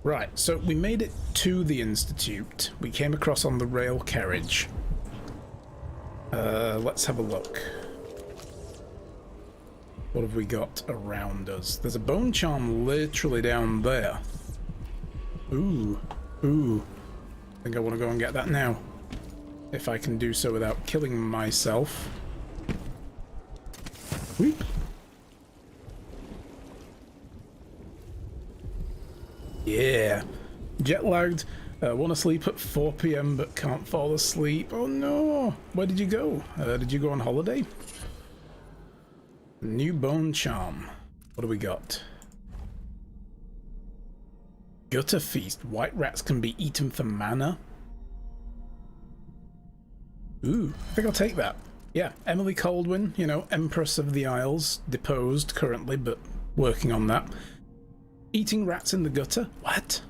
Right, so we made it to the Institute. We came across on the rail carriage. Let's have a look. What have we got around us? There's a bone charm literally down there. Ooh. I think I want to go and get that now. If I can do so without killing myself. Whoop. Yeah. Jet lagged. Want to sleep at 4 PM but can't fall asleep. Oh no. Where did you go? Did you go on holiday? New bone charm. What do we got? Gutter feast. White rats can be eaten for mana. Ooh, I think I'll take that. Yeah, Emily Coldwin, you know, Empress of the Isles, deposed currently, but working on that. Eating rats in the gutter? What?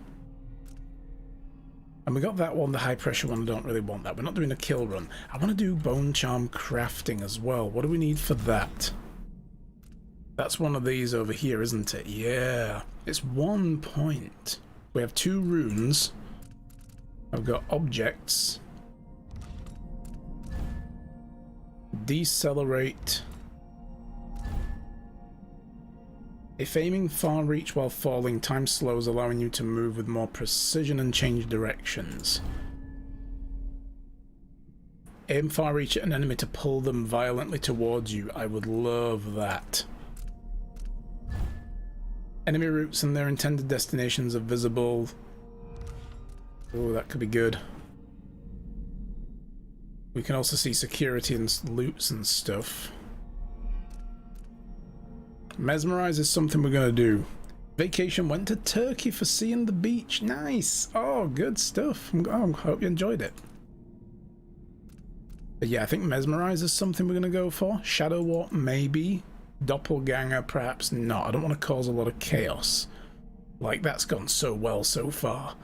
And we got that one, the high pressure one. I don't really want that. We're not doing a kill run. I want to do bone charm crafting as well. What do we need for that? That's one of these over here, isn't it? Yeah. It's 1 point. We have 2 runes. I've got objects. Decelerate. If aiming far reach while falling, time slows, allowing you to move with more precision and change directions. Aim far reach at an enemy to pull them violently towards you. I would love that. Enemy routes and their intended destinations are visible. Oh, that could be good. We can also see security and loots and stuff. Mesmerize is something we're going to do. Vacation went to Turkey for seeing the beach. Nice. Oh, good stuff. I hope you enjoyed it. But yeah, I think Mesmerize is something we're going to go for. Shadow Walk, maybe. Doppelganger, perhaps not. I don't want to cause a lot of chaos. Like, that's gone so well so far.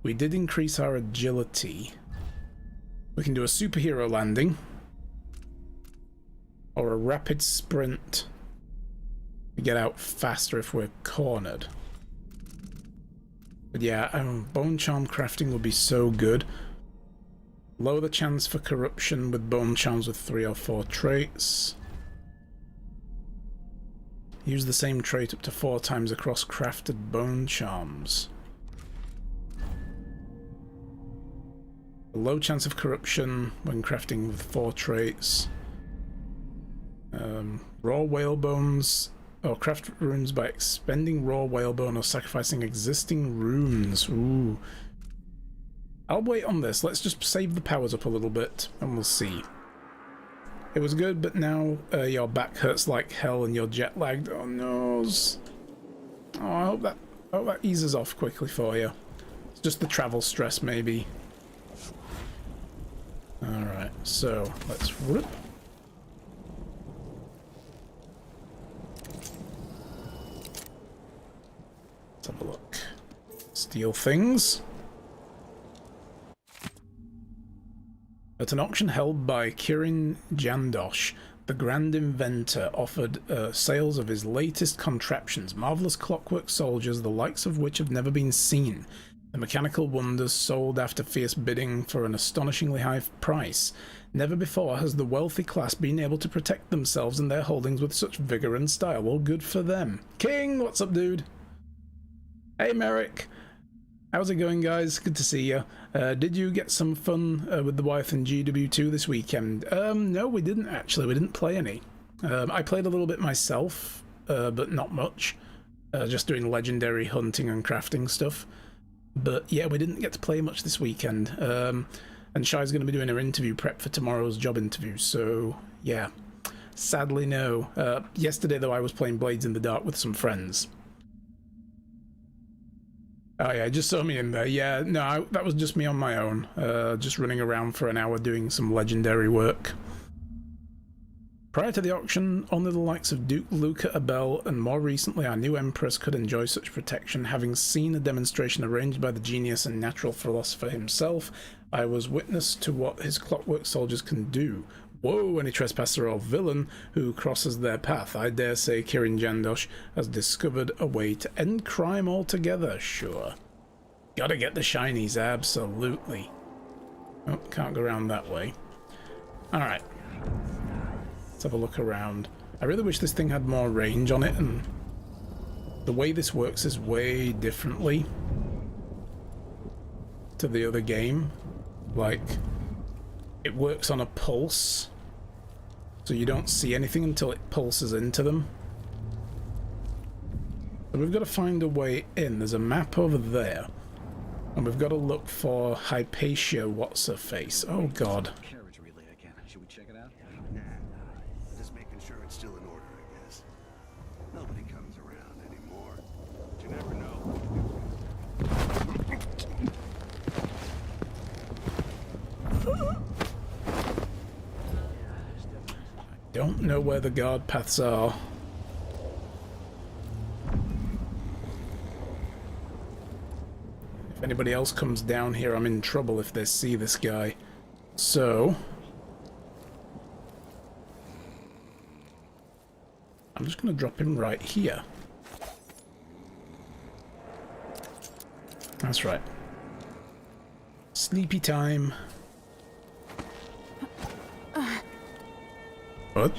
We did increase our agility. We can do a superhero landing. Or a rapid sprint. We get out faster if we're cornered. But yeah, bone charm crafting would be so good. Lower the chance for corruption with bone charms with 3 or 4 traits. Use the same trait up to 4 times across crafted bone charms. A low chance of corruption when crafting with 4 traits. Raw whale bones, or craft runes by expending raw whalebone or sacrificing existing runes. Ooh. I'll wait on this. Let's just save the powers up a little bit and we'll see. It was good, but now your back hurts like hell and you're jet lagged. Oh no. Oh, I hope that eases off quickly for you. It's just the travel stress maybe. Alright, so let's whoop. Let's have a look. Steal things. At an auction held by Kirin Jandosh, the Grand Inventor offered sales of his latest contraptions, marvelous clockwork soldiers, the likes of which have never been seen. The mechanical wonders sold after fierce bidding for an astonishingly high price. Never before has the wealthy class been able to protect themselves and their holdings with such vigor and style. Well, good for them. King, what's up, dude? Hey, Merrick. How's it going, guys? Good to see you. Did you get some fun with the wife and GW2 this weekend? No, we didn't actually. We didn't play any. I played a little bit myself, but not much. Just doing legendary hunting and crafting stuff. But yeah, we didn't get to play much this weekend. And Shai's going to be doing her interview prep for tomorrow's job interview, so yeah. Sadly, no. Yesterday, though, I was playing Blades in the Dark with some friends. Oh yeah, just saw me in there. Yeah, no, that was just me on my own. Just running around for an hour doing some legendary work. Prior to the auction, only the likes of Duke Luca Abel and more recently our new Empress could enjoy such protection. Having seen a demonstration arranged by the genius and natural philosopher himself, I was witness to what his clockwork soldiers can do. Whoa, any trespasser or villain who crosses their path. I dare say Kirin Jandosh has discovered a way to end crime altogether. Sure. Gotta get the shinies, absolutely. Oh, can't go around that way. Alright. Let's have a look around. I really wish this thing had more range on it, and the way this works is way differently to the other game. Like, it works on a pulse, so you don't see anything until it pulses into them. So we've got to find a way in. There's a map over there, and we've got to look for Hypatia What's-Her-Face. Oh god. Carriage relay again. Should we check it out? Nah, just making sure it's still in order, I guess. Nobody comes around anymore. But you never know. Don't know where the guard paths are. If anybody else comes down here, I'm in trouble if they see this guy. So I'm just going to drop him right here. That's right. Sleepy time. What?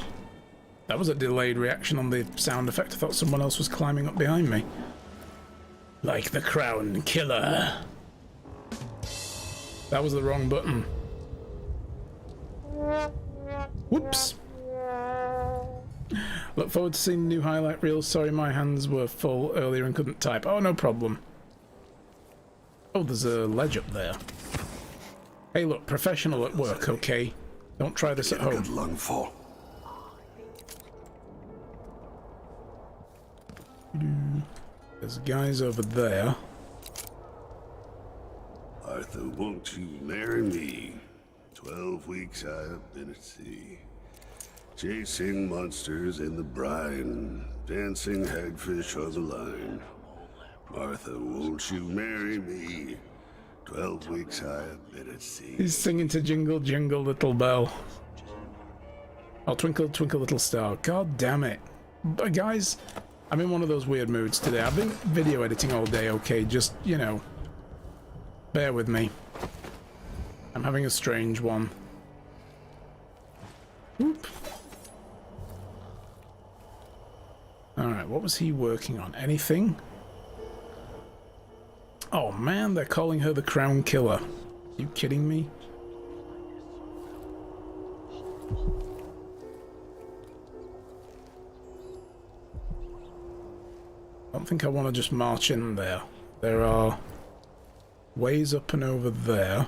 That was a delayed reaction on the sound effect. I thought someone else was climbing up behind me. Like the Crown Killer. That was the wrong button. Whoops. Look forward to seeing the new highlight reels. Sorry, my hands were full earlier and couldn't type. Oh, no problem. Oh, there's a ledge up there. Hey, look, professional at work, okay? Don't try this at home. Good lungful. There's guys over there. Arthur, won't you marry me? 12 weeks I have been at sea, chasing monsters in the brine, dancing hagfish on the line. Martha, won't you marry me? 12 weeks I have been at sea. He's singing to Jingle Jingle Little Bell. Oh, Twinkle Twinkle Little Star. God damn it. Guys, I'm in one of those weird moods today. I've been video editing all day, okay? Just, you know, bear with me. I'm having a strange one. Oop. Alright, what was he working on? Anything? Oh man, they're calling her the Crown Killer. Are you kidding me? I don't think I want to just march in there. There are ways up and over there.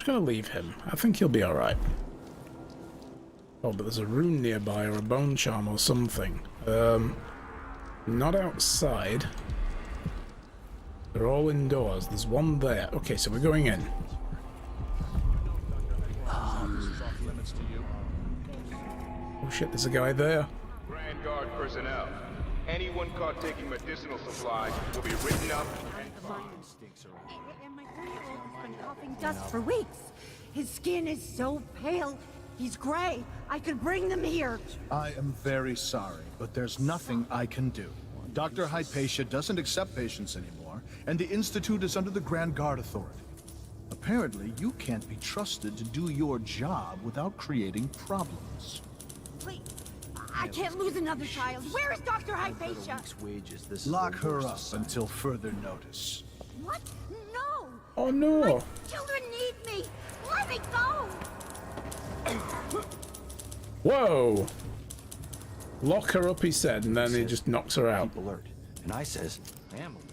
I'm gonna leave him. I think he'll be alright. Oh, but there's a rune nearby, or a bone charm or something. Not outside. They're all indoors. There's one there. Okay, so we're going in. Oh shit, there's a guy there. Grand Guard personnel. Anyone caught taking medicinal supplies will be written up and fined. And my 3-year-old has been coughing dust for weeks. His skin is so pale. He's gray. I could bring them here. I am very sorry, but there's nothing I can do. Dr. Hypatia doesn't accept patients anymore, and the Institute is under the Grand Guard Authority. Apparently, you can't be trusted to do your job without creating problems. Please, I can't lose another child. Where is Dr. Hypatia? Lock her up until further notice. What? No! Oh no! Children need me! Let me go! Whoa! Lock her up, he said, and then he just knocks her out. Keep alert. And I says, I am alert.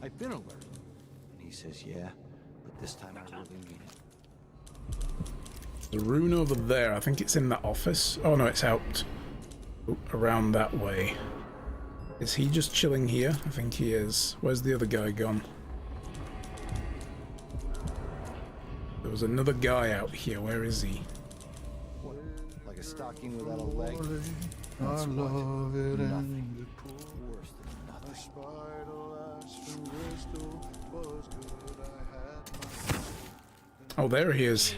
I've been alert. And he says, yeah, but this time I really mean it. The rune over there, I think it's in that office. Oh no, it's out around that way. Is he just chilling here? I think he is. Where's the other guy gone? There was another guy out here. Where is he? Like a stocking without a leg. I love it. Nothing. Worse Oh, there he is.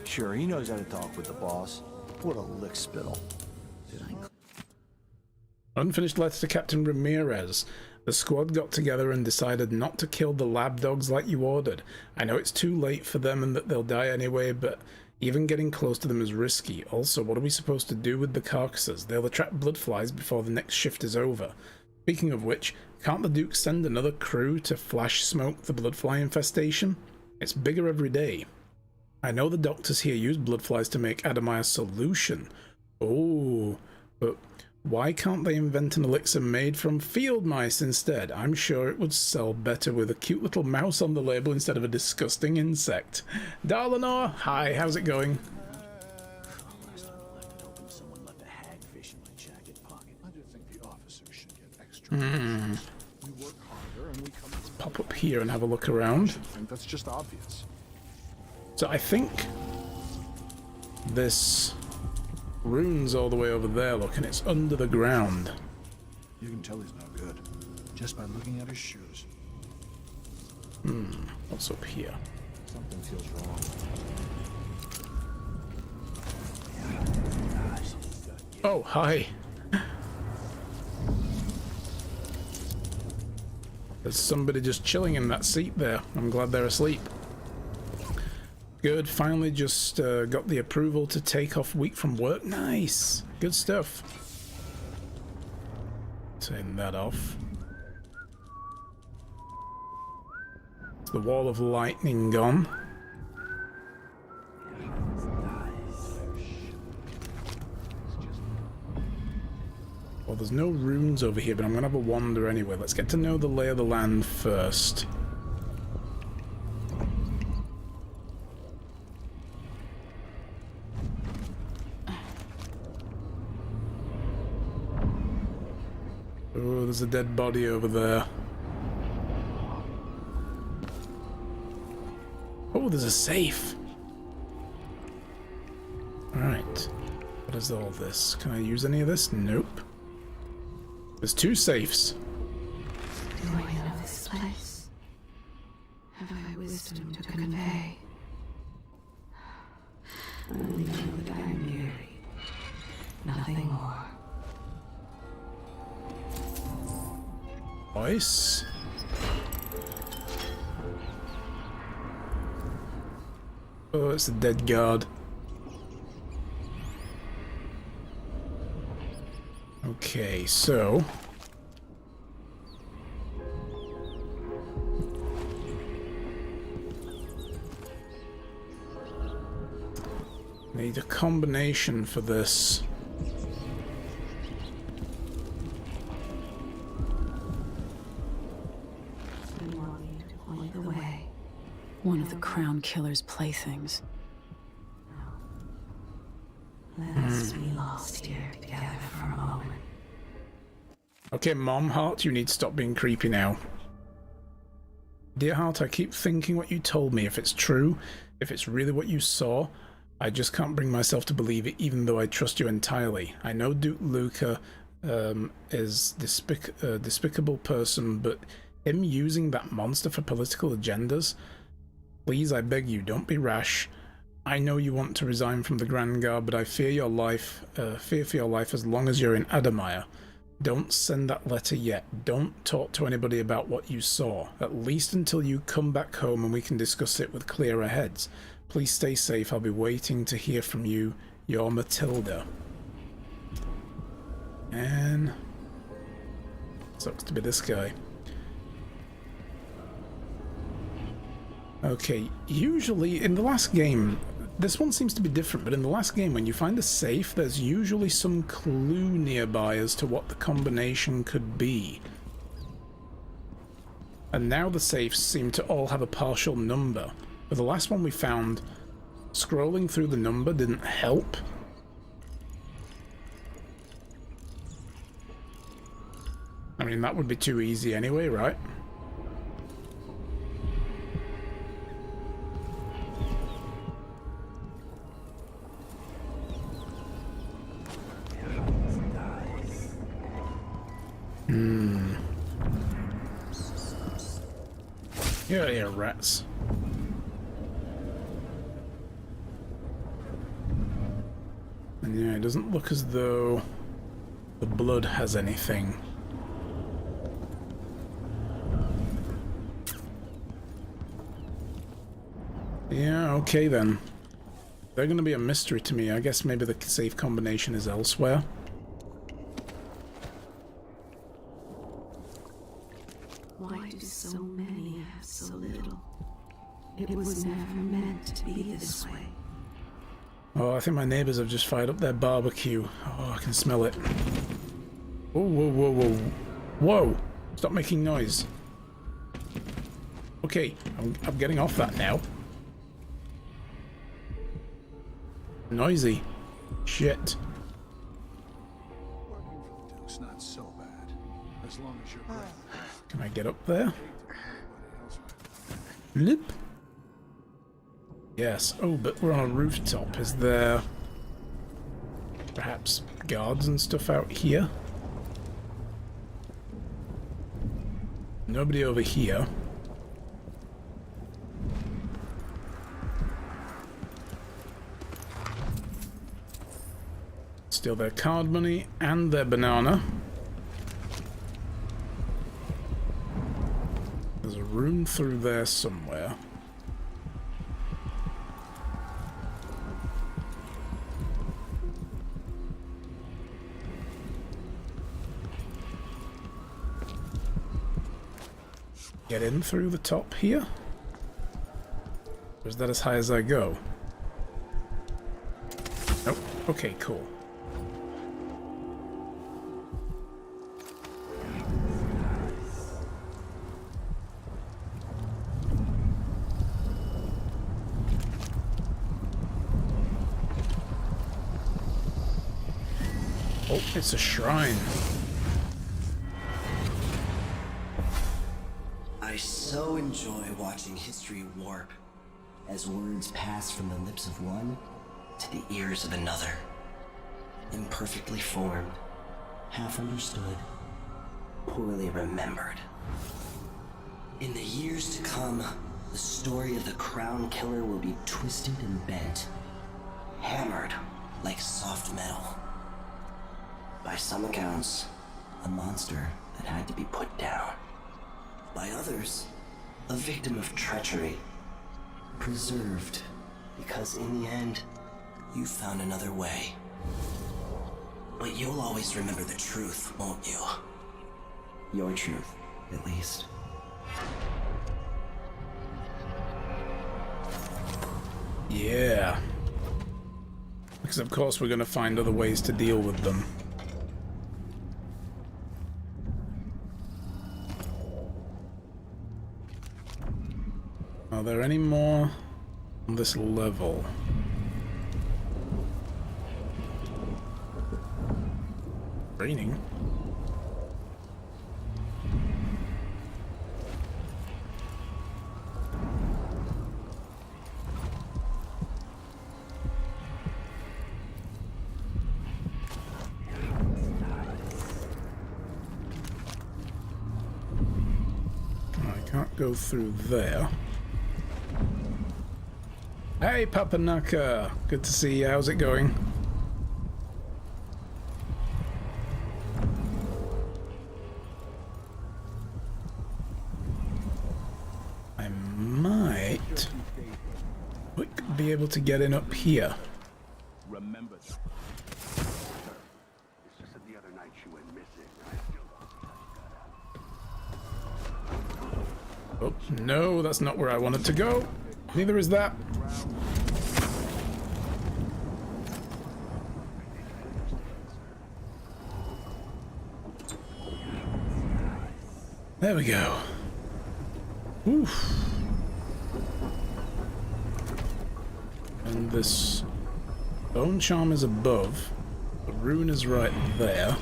Sure, he knows how to talk with the boss. What a lick spittle. Unfinished letter to Captain Ramirez. The squad got together and decided not to kill the lab dogs like you ordered. I know it's too late for them and that they'll die anyway, but even getting close to them is risky. Also, what are we supposed to do with the carcasses? They'll attract blood flies before the next shift is over. Speaking of which, can't the Duke send another crew to flash smoke the blood fly infestation? It's bigger every day. I know the doctors here use blood flies to make Adamaya solution. Oh, but why can't they invent an elixir made from field mice instead? I'm sure it would sell better with a cute little mouse on the label instead of a disgusting insect. Darlanor, hi, how's it going? Last time I left it open, someone left a hagfish in my jacket pocket. I do think the officers should get extra. We work harder and we come. Pop up here and have a look around. I think that's just obvious. So I think this rune's all the way over there, look, and it's under the ground. You can tell he's no good just by looking at his shoes. What's up here? Something feels wrong. Oh, hi. There's somebody just chilling in that seat there. I'm glad they're asleep. Good, finally just got the approval to take off week from work. Nice, good stuff. Turn that off. The wall of lightning gone. Well, there's no runes over here, but I'm gonna have a wander anyway. Let's get to know the lay of the land first. Oh, there's a dead body over there. Oh, there's a safe. Alright. What is all this? Can I use any of this? Nope. There's two safes. Do I know this place? Have I wisdom to convey? Only know that I am weary. Nothing more. Voice. Oh, it's a dead guard. Okay, so need a combination for this. I want you to point the way. One of the Crown Killer's playthings. Let us be lost here together for a moment. Okay, Mom Heart, you need to stop being creepy now. Dear Heart, I keep thinking what you told me. If it's true, if it's really what you saw, I just can't bring myself to believe it, even though I trust you entirely. I know Duke Luca is a despicable person, but him using that monster for political agendas? Please, I beg you, don't be rash. I know you want to resign from the Grand Guard, but I fear for your life as long as you're in Adamaya. Don't send that letter yet. Don't talk to anybody about what you saw, at least until you come back home and we can discuss it with clearer heads. Please stay safe. I'll be waiting to hear from you. Your Matilda. And sucks to be this guy. Okay, usually in the last game, this one seems to be different, but in the last game when you find a safe, there's usually some clue nearby as to what the combination could be. And now the safes seem to all have a partial number. But the last one we found, scrolling through the number didn't help. I mean, that would be too easy anyway, right? Yeah, yeah, rats. And yeah, it doesn't look as though the blood has anything. Yeah, okay then. They're gonna be a mystery to me. I guess maybe the safe combination is elsewhere. Why do so many have so little? It was never meant to be this way. Oh, I think my neighbors have just fired up their barbecue. Oh, I can smell it. Whoa, whoa, whoa, whoa. Whoa! Stop making noise. Okay, I'm getting off that now. Noisy. Shit. Working for the Duke's not so bad, as long as you're brave. Can I get up there? Lip. Yes. Oh, but we're on a rooftop. Is there perhaps guards and stuff out here? Nobody over here. Steal their card money and their banana. There's a room through there somewhere. Get in through the top here? Or is that as high as I go? Nope. Okay, cool. Oh, it's a shrine. I so enjoy watching history warp as words pass from the lips of one to the ears of another. Imperfectly formed, half understood, poorly remembered. In the years to come, the story of the Crown Killer will be twisted and bent, hammered like soft metal. By some accounts, a monster that had to be put down. By others, a victim of treachery. Preserved, because in the end, you found another way. But you'll always remember the truth, won't you? Your truth, at least. Yeah. Because of course we're going to find other ways to deal with them. Are there any more on this level? Raining. I can't go through there. Hey, Papanaka! Good to see you. How's it going? I might be able to get in up here. Remember that. It's just that the other night she went missing. Oh, no, that's not where I wanted to go. Neither is that. There we go. Oof. And this bone charm is above. The rune is right there.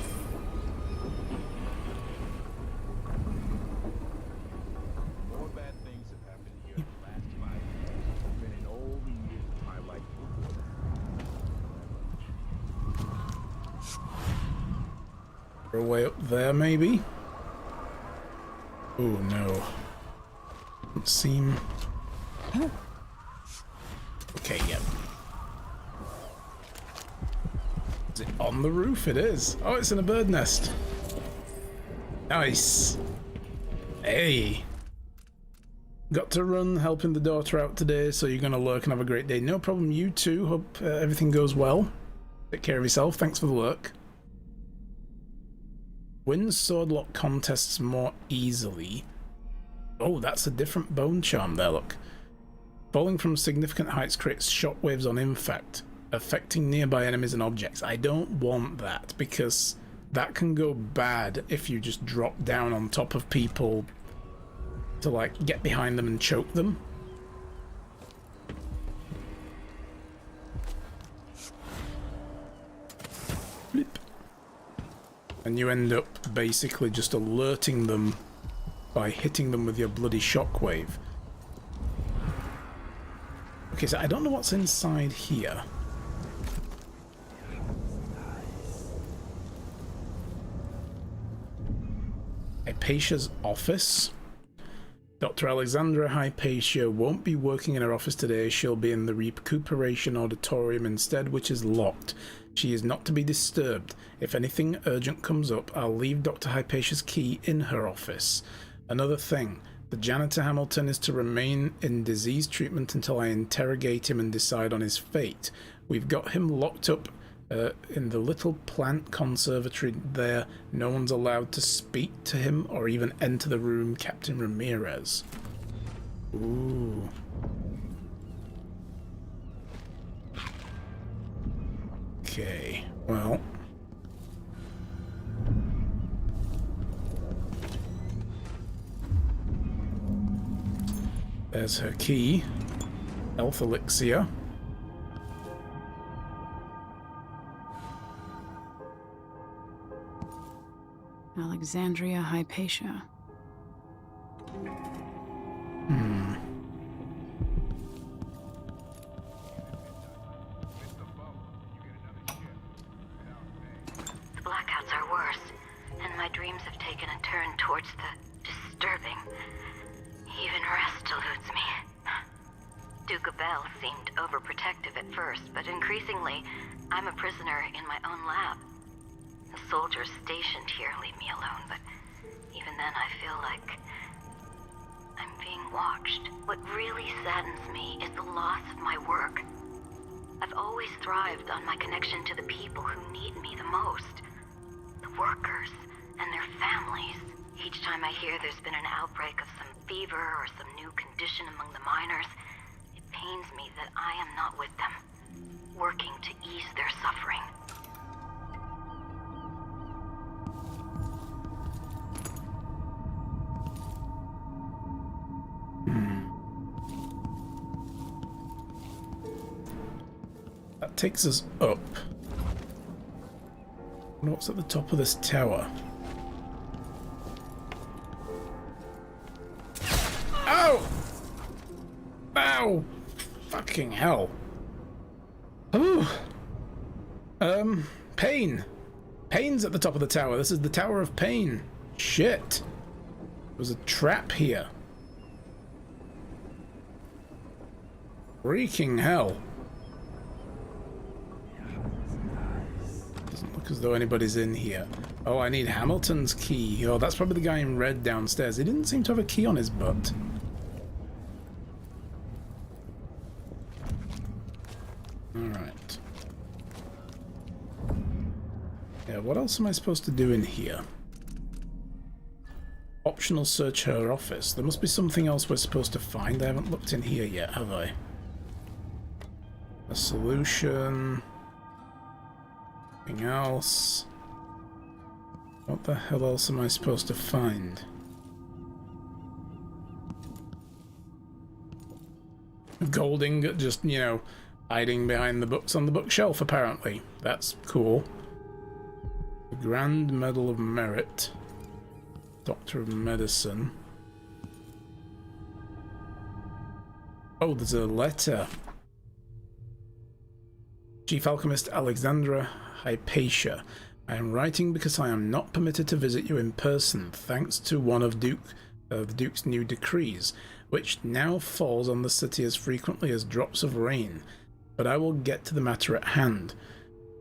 More bad things have happened here in the last 5 years than in all the years of my life before. A way up there, maybe? Oh no. Doesn't seem... Okay, yep. Is it on the roof? It is. Oh, it's in a bird nest. Nice. Hey. Got to run, helping the daughter out today, so you're going to lurk and have a great day. No problem, you too. Hope everything goes well. Take care of yourself. Thanks for the lurk. Wins swordlock contests more easily. Oh, that's a different bone charm there, look. Falling from significant heights creates shockwaves on impact, affecting nearby enemies and objects. I don't want that, because that can go bad if you just drop down on top of people to, like, get behind them and choke them. Flip. And you end up basically just alerting them by hitting them with your bloody shockwave. Okay, so I don't know what's inside here. Hypatia's office. Dr. Alexandra Hypatia won't be working in her office today. She'll be in the recuperation auditorium instead, which is locked. She is not to be disturbed. If anything urgent comes up, I'll leave Dr. Hypatia's key in her office. Another thing, the janitor Hamilton is to remain in disease treatment until I interrogate him and decide on his fate. We've got him locked up in the little plant conservatory there. No one's allowed to speak to him or even enter the room. Captain Ramirez. Ooh. Okay, well. There's her key. Health elixir. Alexandria Hypatia. The blackouts are worse, and my dreams have taken a turn towards the disturbing. Even rest eludes me. Duke Bell seemed overprotective at first, but increasingly, I'm a prisoner in my own lab. The soldiers stationed here leave me alone, but even then I feel like I'm being watched. What really saddens me is the loss of my work. I've always thrived on my connection to the people who need me the most. The workers and their families. Each time I hear there's been an outbreak of some fever or some new condition among the miners, it pains me that I am not with them, working to ease their suffering. That takes us up. What's at the top of this tower? Ow! Ow! Fucking hell. Ooh. Pain. Pain's at the top of the tower. This is the Tower of Pain. Shit. There's a trap here. Freaking hell. Doesn't look as though anybody's in here. Oh, I need Hamilton's key. Oh, that's probably the guy in red downstairs. He didn't seem to have a key on his butt. Alright. Yeah, what else am I supposed to do in here? Optional search her office. There must be something else we're supposed to find. I haven't looked in here yet, have I? A solution. Anything else? What the hell else am I supposed to find? Gold ingot just, you know, hiding behind the books on the bookshelf, apparently. That's cool. The Grand Medal of Merit. Doctor of Medicine. Oh, there's a letter. Chief Alchemist Alexandra Hypatia. I am writing because I am not permitted to visit you in person, thanks to one of Duke the Duke's new decrees, which now falls on the city as frequently as drops of rain. But I will get to the matter at hand.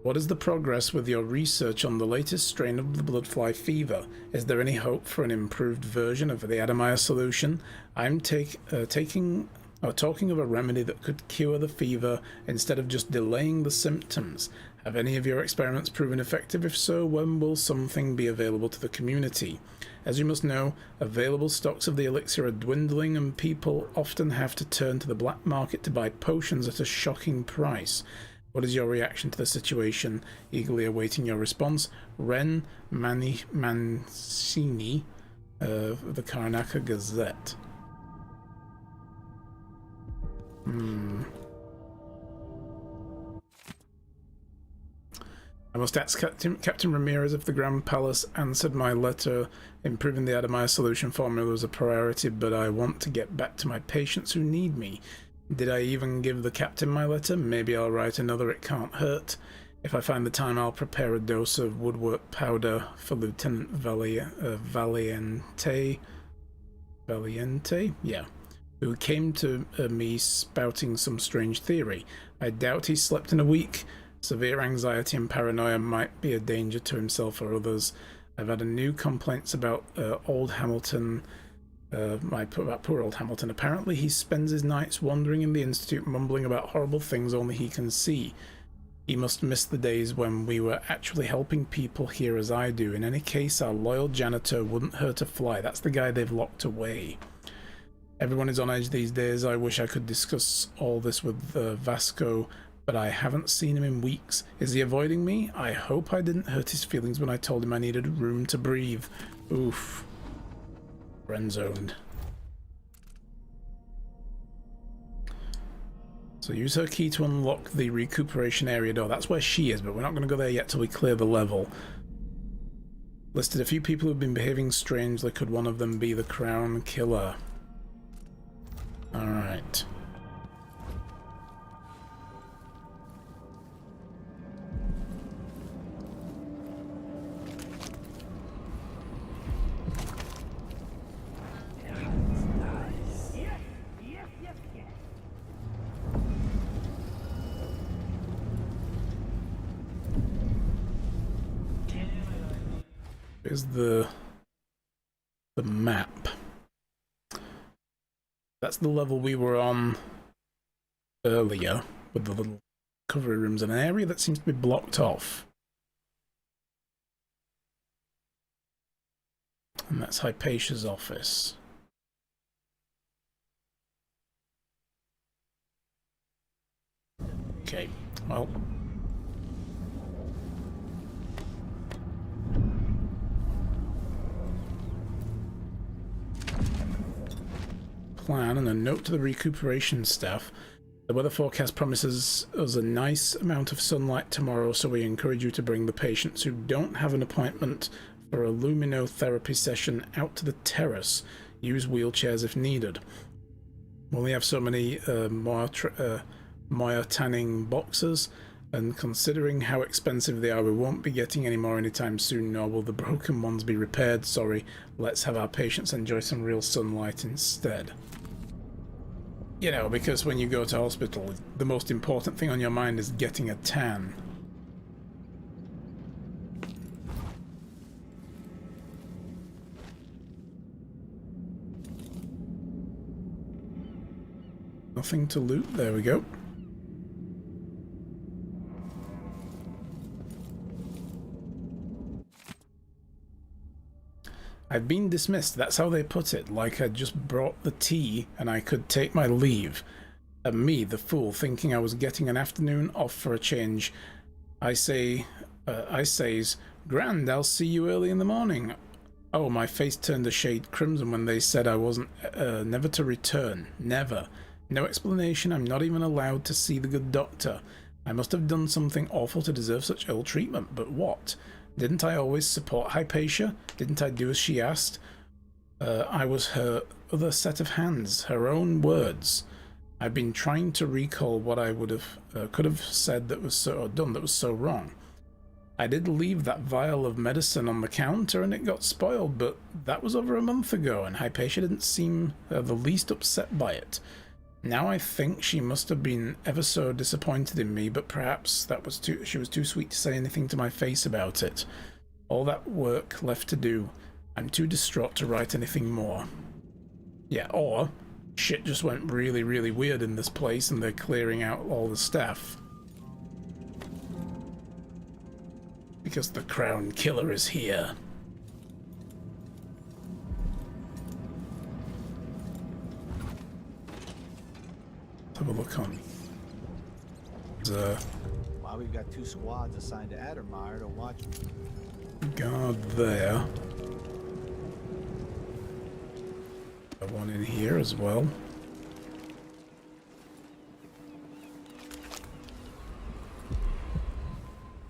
What is the progress with your research on the latest strain of the bloodfly fever? Is there any hope for an improved version of the Adamaya solution? I'm talking of a remedy that could cure the fever instead of just delaying the symptoms. Have any of your experiments proven effective? If so, when will something be available to the community? As you must know, available stocks of the elixir are dwindling and people often have to turn to the black market to buy potions at a shocking price. What is your reaction to the situation? Eagerly awaiting your response. Ren Mancini of the Karnaka Gazette. I must ask Captain Ramirez if the Grand Palace answered my letter. Improving the Adamaya solution formula was a priority, but I want to get back to my patients who need me. Did I even give the captain my letter? Maybe I'll write another, it can't hurt. If I find the time, I'll prepare a dose of woodwork powder for Lieutenant Valiente? Yeah. Who came to me spouting some strange theory. I doubt he slept in a week. Severe anxiety and paranoia might be a danger to himself or others. I've had a new complaints about old Hamilton. About poor old Hamilton. Apparently he spends his nights wandering in the Institute, mumbling about horrible things only he can see. He must miss the days when we were actually helping people here as I do. In any case, our loyal janitor wouldn't hurt a fly. That's the guy they've locked away. Everyone is on edge these days. I wish I could discuss all this with Vasco, but I haven't seen him in weeks. Is he avoiding me? I hope I didn't hurt his feelings when I told him I needed room to breathe. Oof. Friend-zoned. So use her key to unlock the recuperation area door. That's where she is, but we're not going to go there yet till we clear the level. Listed a few people who've been behaving strangely. Could one of them be the Crown Killer? Alright. Here's the map. That's the level we were on earlier with the little recovery rooms and an area that seems to be blocked off. And that's Hypatia's office. Okay, well. Plan and a note to the recuperation staff. The weather forecast promises us a nice amount of sunlight tomorrow, so we encourage you to bring the patients who don't have an appointment for a luminotherapy session out to the terrace. Use wheelchairs if needed. We only have so many Moya tanning boxes, and considering how expensive they are, we won't be getting any more anytime soon, nor will the broken ones be repaired. Sorry, let's have our patients enjoy some real sunlight instead. You know, because when you go to hospital, the most important thing on your mind is getting a tan. Nothing to loot, there we go. I've been dismissed, that's how they put it, like I'd just brought the tea and I could take my leave. And me, the fool, thinking I was getting an afternoon off for a change. I says, "Grand, I'll see you early in the morning." Oh, my face turned a shade crimson when they said I wasn't never to return. Never. No explanation, I'm not even allowed to see the good doctor. I must have done something awful to deserve such ill treatment, but what? Didn't I always support Hypatia? Didn't I do as she asked? I was her other set of hands, her own words. I've been trying to recall what I would have, could have said that was so, or done that was so wrong. I did leave that vial of medicine on the counter and it got spoiled, but that was over a month ago and Hypatia didn't seem the least upset by it. Now I think she must have been ever so disappointed in me, but perhaps she was too sweet to say anything to my face about it. All that work left to do. I'm too distraught to write anything more. Yeah, or shit just went really, really weird in this place and they're clearing out all the staff. Because the Crown Killer is here. Let's have a look on. There's Why we've got 2 squads assigned to Addermeyer to watch. guard there. One in here as well.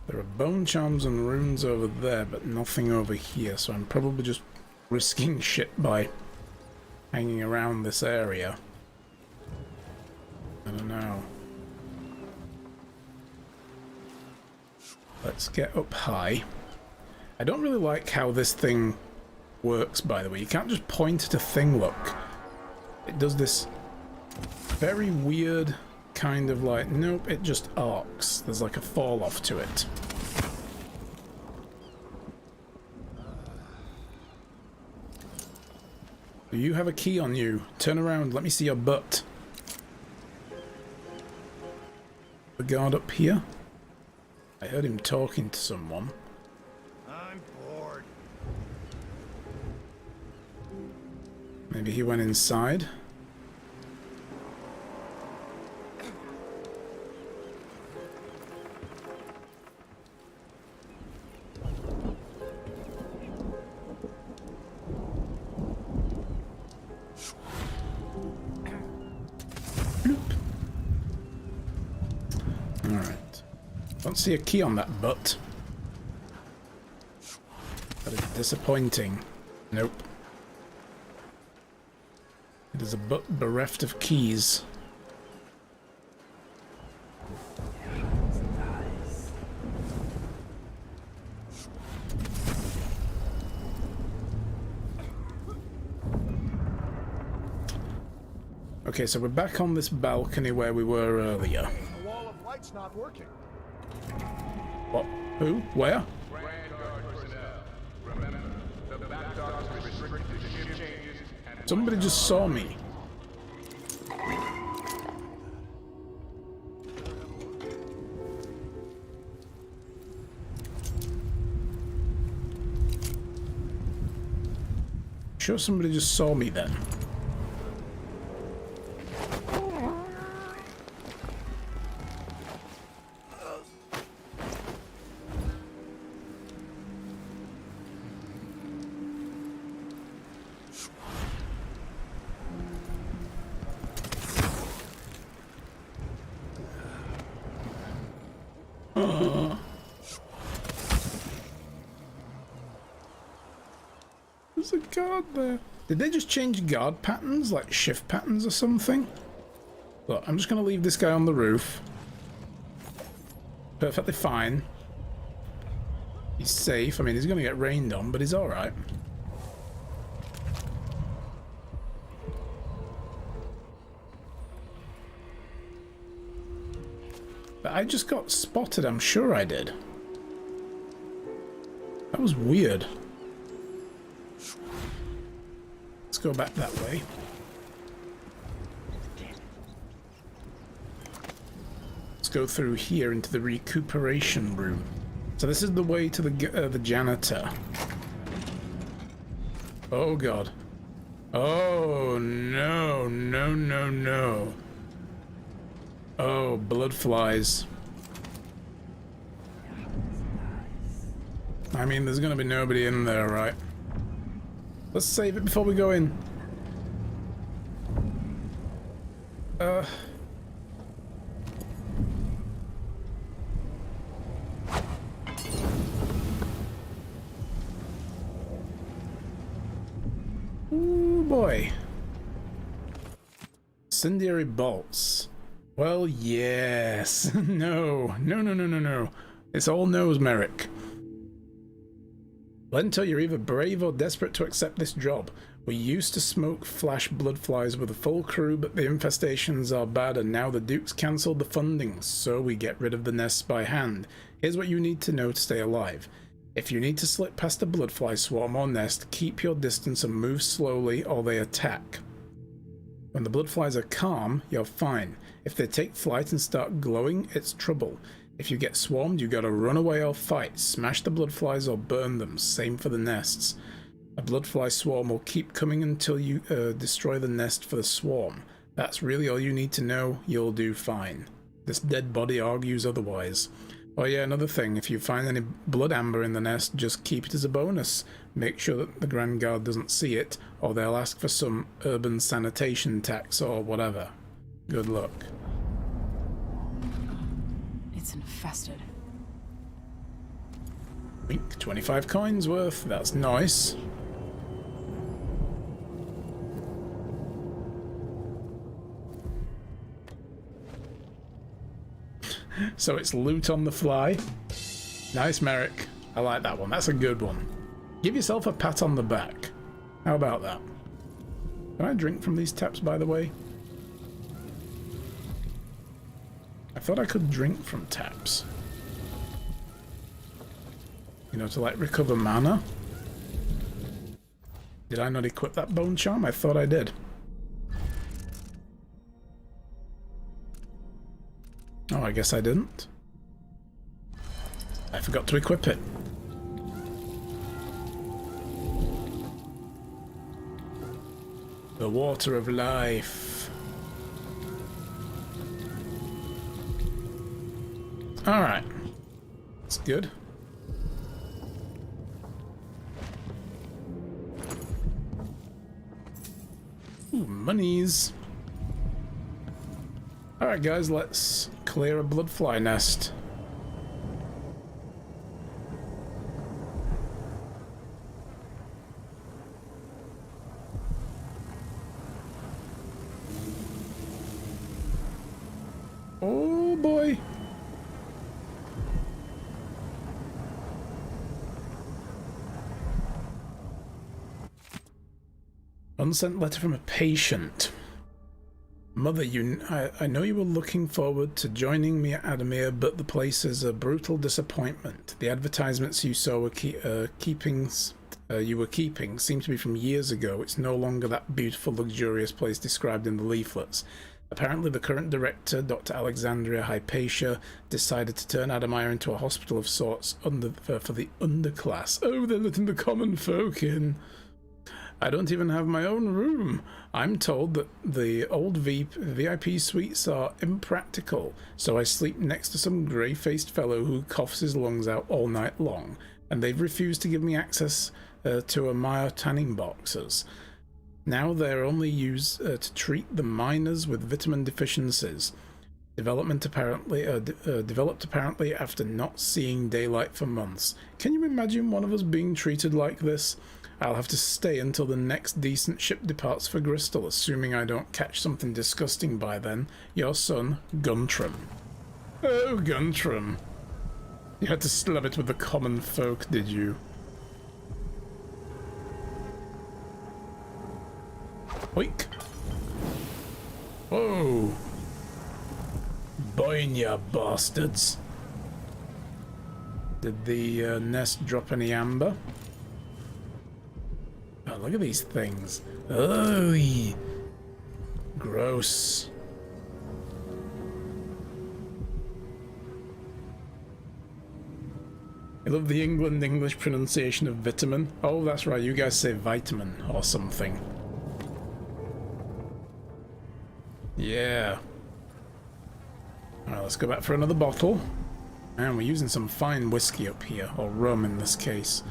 There are bone charms and runes over there, but nothing over here, so I'm probably just risking shit by hanging around this area. I don't know. Let's get up high. I don't really like how this thing works, by the way. You can't just point at a thing, look. It does this very weird kind of like, nope, it just arcs. There's like a fall off to it. Do you have a key on you? Turn around, let me see your butt. The guard up here? I heard him talking to someone. I'm bored. Maybe he went inside. Alright. Don't see a key on that butt. That is disappointing. Nope. It is a butt bereft of keys. Okay, so we're back on this balcony where we were earlier. The wall of light's not working. What? Who? Where? Somebody just saw me. Sure somebody just saw me then. There's a guard there. Did they just change guard patterns, like shift patterns or something? Look, I'm just going to leave this guy on the roof. Perfectly fine. He's safe. I mean, he's going to get rained on, but he's alright. But I just got spotted, I'm sure I did. That was weird. Let's go back that way. Let's go through here into the recuperation room. So this is the way to the janitor. Oh god. Oh no, no, no, no. Oh, blood flies. I mean, there's gonna be nobody in there, right? Let's save it before we go in. Ooh, boy. Incendiary bolts. Well, yes. No. No, no, no, no, no. It's all no's, Merrick. Lento, you're either brave or desperate to accept this job. We used to smoke flash blood flies with a full crew, but the infestations are bad and now the Duke's cancelled the funding, so we get rid of the nests by hand. Here's what you need to know to stay alive. If you need to slip past a bloodfly swarm or nest, keep your distance and move slowly or they attack. When the bloodflies are calm, you're fine. If they take flight and start glowing, it's trouble. If you get swarmed, you gotta run away or fight. Smash the bloodflies or burn them. Same for the nests. A bloodfly swarm will keep coming until you destroy the nest for the swarm. That's really all you need to know. You'll do fine. This dead body argues otherwise. Oh yeah, another thing. If you find any blood amber in the nest, just keep it as a bonus. Make sure that the Grand Guard doesn't see it, or they'll ask for some urban sanitation tax or whatever. Good luck. It's infested. Wink, 25 coins worth. That's nice. So it's loot on the fly. Nice, Merrick. I like that one. That's a good one. Give yourself a pat on the back. How about that? Can I drink from these taps, by the way? I thought I could drink from taps. You know, to like recover mana. Did I not equip that bone charm? I thought I did. Oh, I guess I didn't. I forgot to equip it. The water of life. Alright. That's good. Ooh, monies. Alright guys, let's clear a bloodfly nest. Oh boy. Unsent letter from a patient. Mother, I know you were looking forward to joining me at Adamir, but the place is a brutal disappointment. The advertisements you saw were keeping seem to be from years ago. It's no longer that beautiful, luxurious place described in the leaflets. Apparently, the current director, Dr. Alexandria Hypatia, decided to turn Adamir into a hospital of sorts for the underclass. Oh, they're letting the common folk in. I don't even have my own room. I'm told that the old VIP suites are impractical, so I sleep next to some grey-faced fellow who coughs his lungs out all night long, and they've refused to give me access to a Maya tanning boxes. Now they're only used to treat the miners with vitamin deficiencies, developed apparently after not seeing daylight for months. Can you imagine one of us being treated like this? I'll have to stay until the next decent ship departs for Bristol, assuming I don't catch something disgusting by then. Your son, Guntram. Oh, Guntram. You had to slub it with the common folk, did you? Oink. Whoa. Boing, ya bastards. Did the nest drop any amber? Oh, look at these things. Oh, gross. I love the English pronunciation of vitamin. Oh, that's right, you guys say vitamin or something. Yeah. Alright, let's go back for another bottle. And we're using some fine whiskey up here, or rum in this case.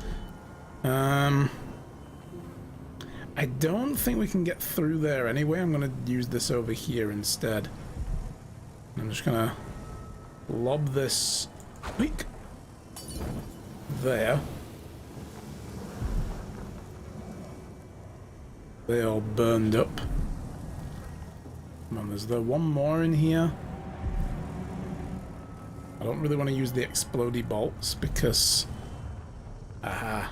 I don't think we can get through there anyway. I'm going to use this over here instead. I'm just going to lob this there. They all burned up. Come on, is there one more in here? I don't really want to use the explodey bolts because... Aha.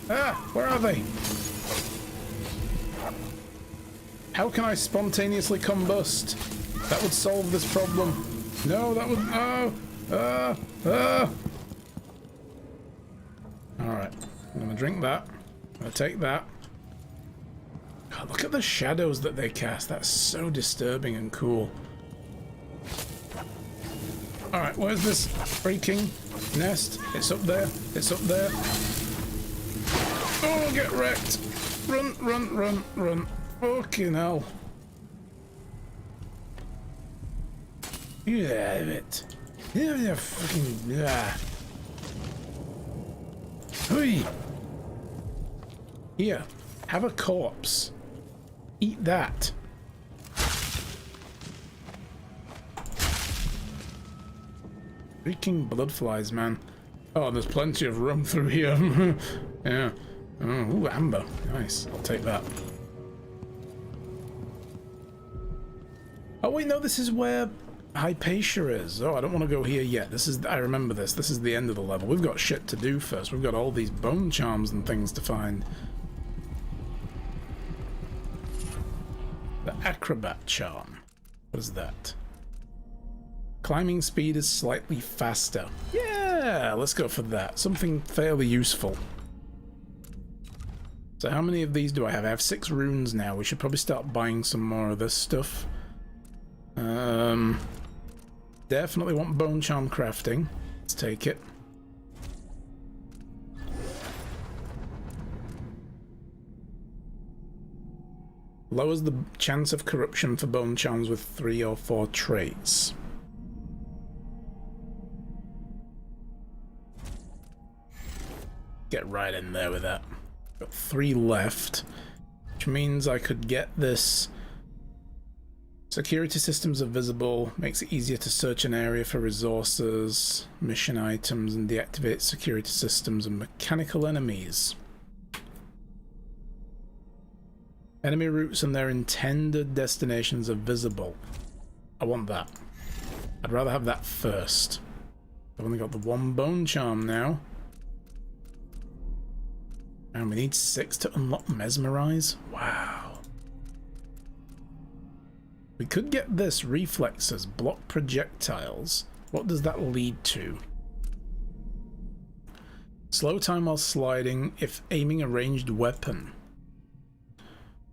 Ah, where are they? How can I spontaneously combust? That would solve this problem. No, that would... Oh! Alright, I'm gonna drink that. I'm gonna take that. God, look at the shadows that they cast. That's so disturbing and cool. Alright, where's this freaking nest? It's up there. It's up there. Oh, get wrecked. Run, run, run, run. Fucking hell. Yeah, it. Yeah, fucking. Yeah. Hui. Here, have a corpse. Eat that. Freaking blood flies, man. Oh, there's plenty of room through here. Yeah. Oh, ooh, amber. Nice. I'll take that. Oh, wait, no, this is where Hypatia is. Oh, I don't want to go here yet. This is... I remember this. This is the end of the level. We've got shit to do first. We've got all these bone charms and things to find. The Acrobat Charm. What is that? Climbing speed is slightly faster. Yeah, let's go for that. Something fairly useful. So how many of these do I have? I have 6 runes now. We should probably start buying some more of this stuff. Definitely want bone charm crafting. Let's take it. Lowers the chance of corruption for bone charms with 3 or 4 traits. Get right in there with that. Got 3 left, which means I could get this. Security systems are visible, makes it easier to search an area for resources, mission items, and deactivate security systems and mechanical enemies. Enemy routes and their intended destinations are visible. I want that. I'd rather have that first. I've only got the 1 bone charm now. And we need 6 to unlock Mesmerize? Wow. We could get this. Reflexes. Block projectiles. What does that lead to? Slow time while sliding if aiming a ranged weapon.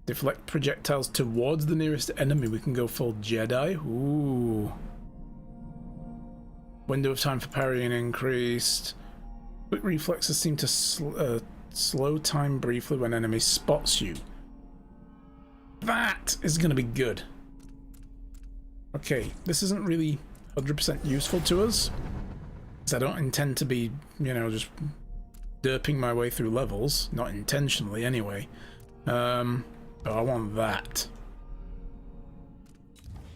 Deflect projectiles towards the nearest enemy. We can go full Jedi. Ooh. Window of time for parrying increased. Quick reflexes seem to slow time briefly when enemy spots you. That is going to be good. Okay, this isn't really 100% useful to us, because I don't intend to be, you know, just derping my way through levels. Not intentionally, anyway. Oh, I want that.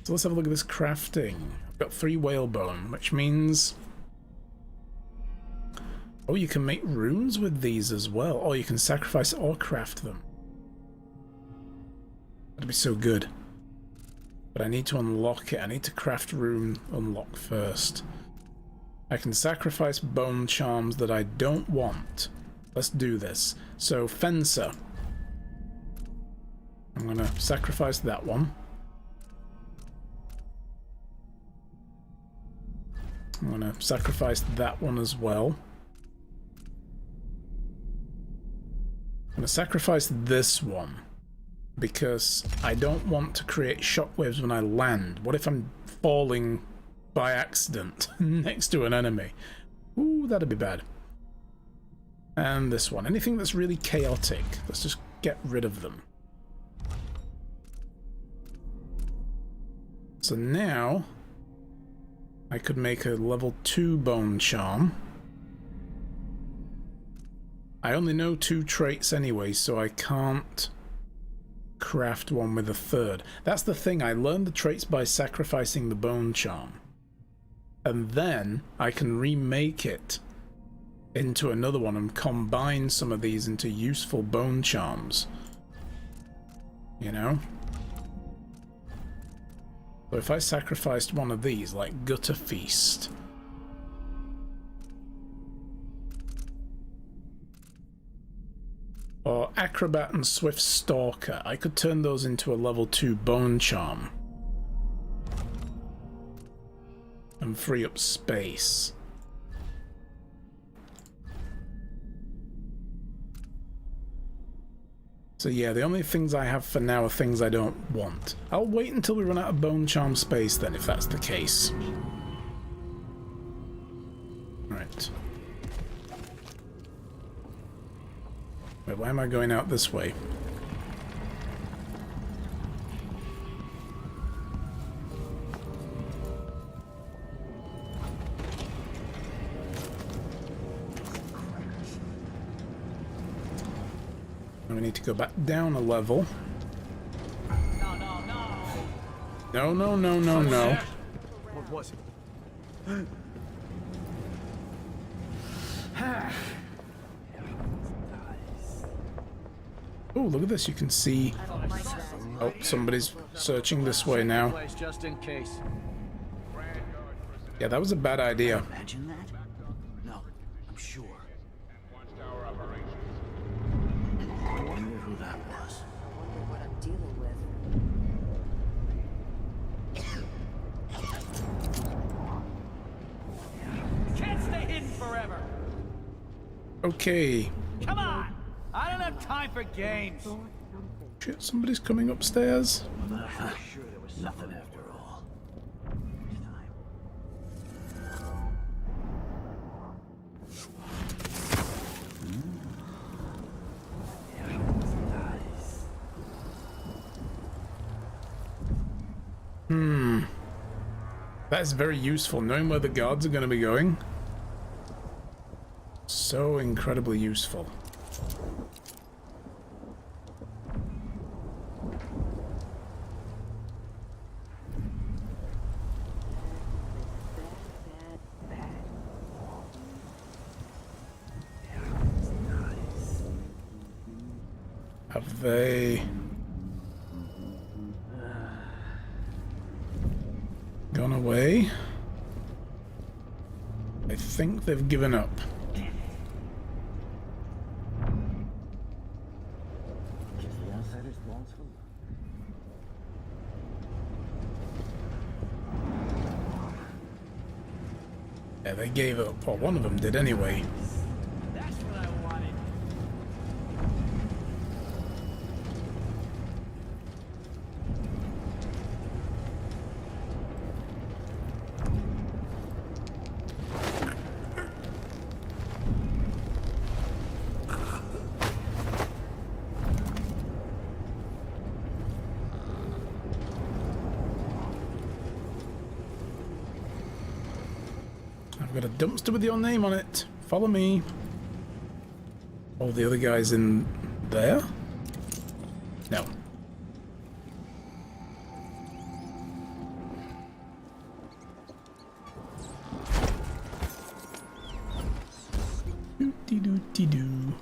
So let's have a look at this crafting. I've got 3 whalebone, which means... Oh, you can make runes with these as well. Or you can sacrifice or craft them. That'd be so good. But I need to unlock it. I need to craft rune unlock first. I can sacrifice bone charms that I don't want. Let's do this. So, Fencer. I'm going to sacrifice that one. I'm going to sacrifice that one as well. I'm going to sacrifice this one because I don't want to create shockwaves when I land. What if I'm falling by accident next to an enemy? Ooh, that'd be bad. And this one. Anything that's really chaotic, let's just get rid of them. So now I could make a level 2 bone charm. I only know 2 traits anyway, so I can't craft one with a 3rd. That's the thing, I learned the traits by sacrificing the bone charm. And then I can remake it into another one and combine some of these into useful bone charms. You know? So if I sacrificed one of these, like Gutter Feast... Acrobat and Swift Stalker. I could turn those into a level 2 Bone Charm. And free up space. So yeah, the only things I have for now are things I don't want. I'll wait until we run out of Bone Charm space then, if that's the case. Right. Wait, why am I going out this way? We need to go back down a level. No, no, no, no, no. What was it? Oh, look at this. You can see... Oh, somebody's searching this way now. Just in case. Yeah, that was a bad idea. Imagine that? No, I'm sure. I wonder who that was. What I'm dealing with. Can't stay hidden forever. Okay. Come on! I don't have time for games. Shit, somebody's coming upstairs. Sure, there was nothing after all. That's very useful, knowing where the guards are going to be going. So incredibly useful. Have they gone away? I think they've given up. Yeah, they gave up. Well, one of them did anyway. That's what I wanted. I've got a dumpster with your name on it. Follow me. Oh, the other guy's in there? No. Doo-dee-doo-dee-doo.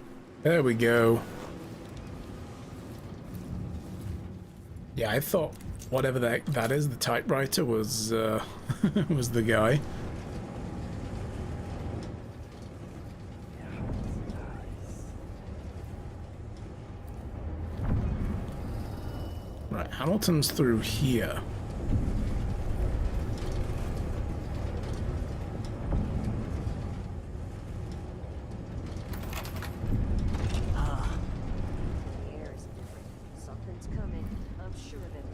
There we go. Yeah, I thought whatever that is, the typewriter was was the guy. Right, Hamilton's through here. The air is different. Something's coming. I'm sure of it.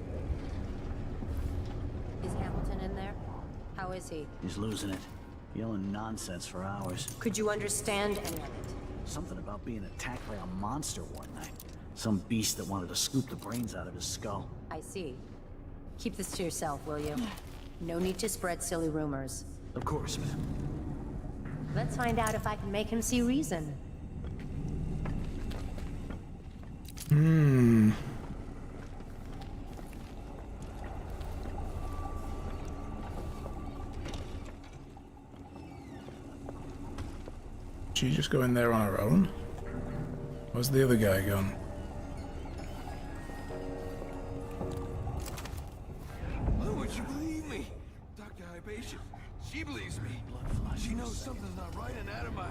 Is Hamilton in there? How is he? He's losing it. Yelling nonsense for hours. Could you understand any of it? Something about being attacked by a monster one night. Some beast that wanted to scoop the brains out of his skull. I see. Keep this to yourself, will you? No need to spread silly rumors. Of course, ma'am. Let's find out if I can make him see reason. She just go in there on her own? Where's the other guy gone? Why would you believe me? Dr. Hypatia, she believes me. She knows something's not right and out of my...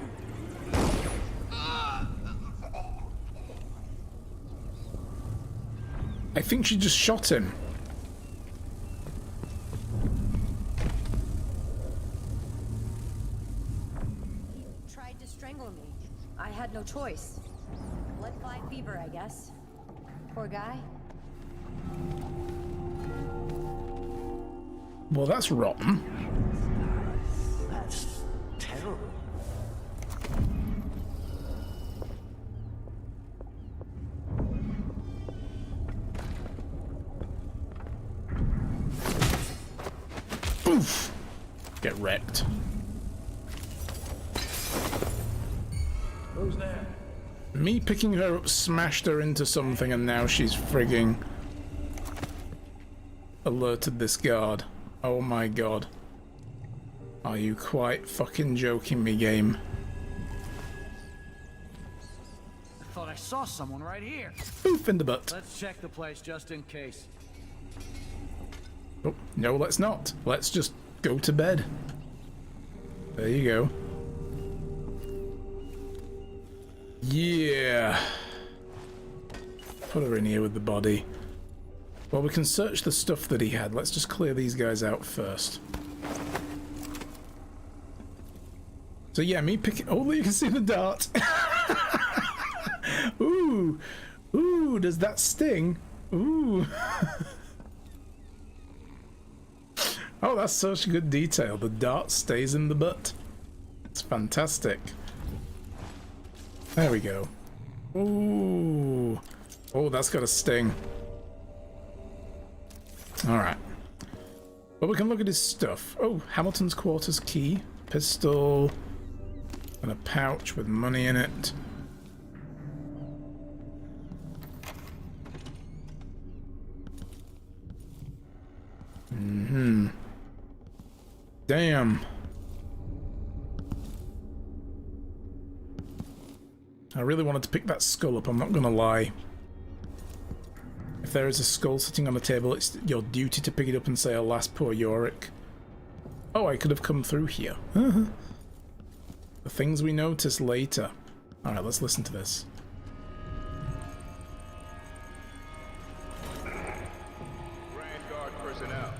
I think she just shot him. He tried to strangle me. I had no choice. Blood clot fever, I guess. Poor guy. Well, that's rotten. That's terrible. Oof! Get wrecked. Who's there? Me picking her up smashed her into something, and now she's frigging alerted this guard. Oh my god. Are you quite fucking joking me, game? I thought I saw someone right here. Oof in the butt. Let's check the place just in case. Oh, no, let's not. Let's just go to bed. There you go. Yeah. Put her in here with the body. Well, we can search the stuff that he had. Let's just clear these guys out first. So yeah, me picking... Oh, you can see the dart. Ooh. Ooh, does that sting? Ooh. Oh, that's such good detail. The dart stays in the butt. It's fantastic. There we go. Ooh. Oh, that's got a sting. Alright. Well, we can look at his stuff. Oh, Hamilton's quarters key, pistol, and a pouch with money in it. Mm-hmm. Damn. I really wanted to pick that skull up, I'm not gonna lie. If there is a skull sitting on the table, it's your duty to pick it up and say, alas, poor Yorick. Oh, I could have come through here. The things we notice later. Alright, let's listen to this. Grand Guard personnel.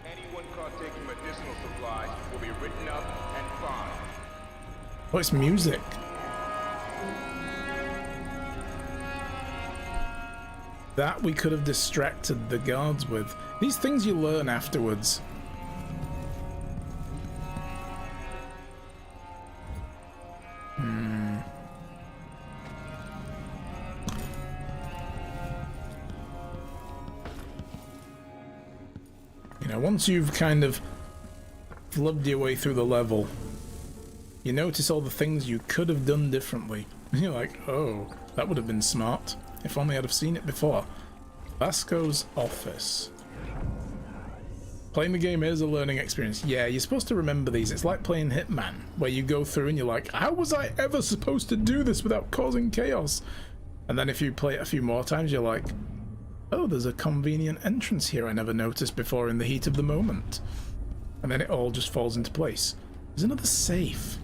Anyone caught taking medicinal supplies will be written up and fined. Oh, it's music. That we could have distracted the guards with. These things you learn afterwards. You know, once you've kind of flubbed your way through the level, you notice all the things you could have done differently. And you're like, oh, that would have been smart. If only I'd have seen it before. Vasco's office. Playing the game is a learning experience. Yeah, you're supposed to remember these. It's like playing Hitman, where you go through and you're like, how was I ever supposed to do this without causing chaos? And then if you play it a few more times, you're like, oh, there's a convenient entrance here I never noticed before in the heat of the moment. And then it all just falls into place. There's another safe.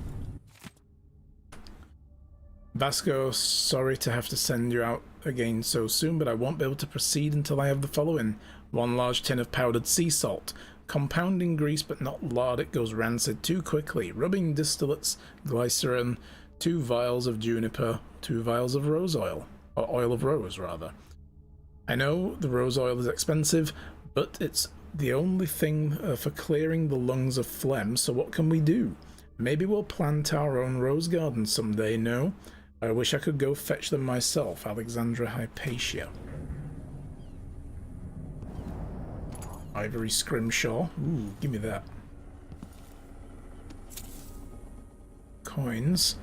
Vasco, sorry to have to send you out again so soon, but I won't be able to proceed until I have the following. 1 large tin of powdered sea salt. Compounding grease but not lard, it goes rancid too quickly. Rubbing distillates, glycerin, 2 vials of juniper, 2 vials of rose oil. Or oil of rose, rather. I know the rose oil is expensive, but it's the only thing for clearing the lungs of phlegm, so what can we do? Maybe we'll plant our own rose garden someday, no? I wish I could go fetch them myself. Alexandra Hypatia. Ivory Scrimshaw. Ooh, give me that. Coins.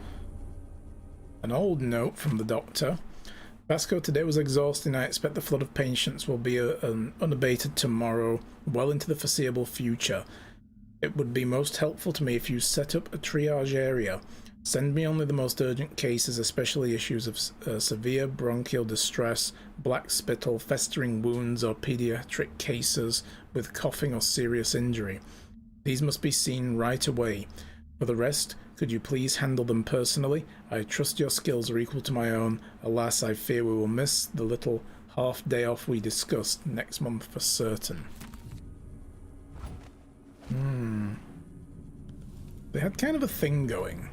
An old note from the doctor. Vasco, today was exhausting. I expect the flood of patients will be unabated tomorrow, well into the foreseeable future. It would be most helpful to me if you set up a triage area. Send me only the most urgent cases, especially issues of severe bronchial distress, black spittle, festering wounds, or pediatric cases with coughing or serious injury. These must be seen right away. For the rest, could you please handle them personally? I trust your skills are equal to my own. Alas, I fear we will miss the little half day off we discussed next month for certain. They had kind of a thing going.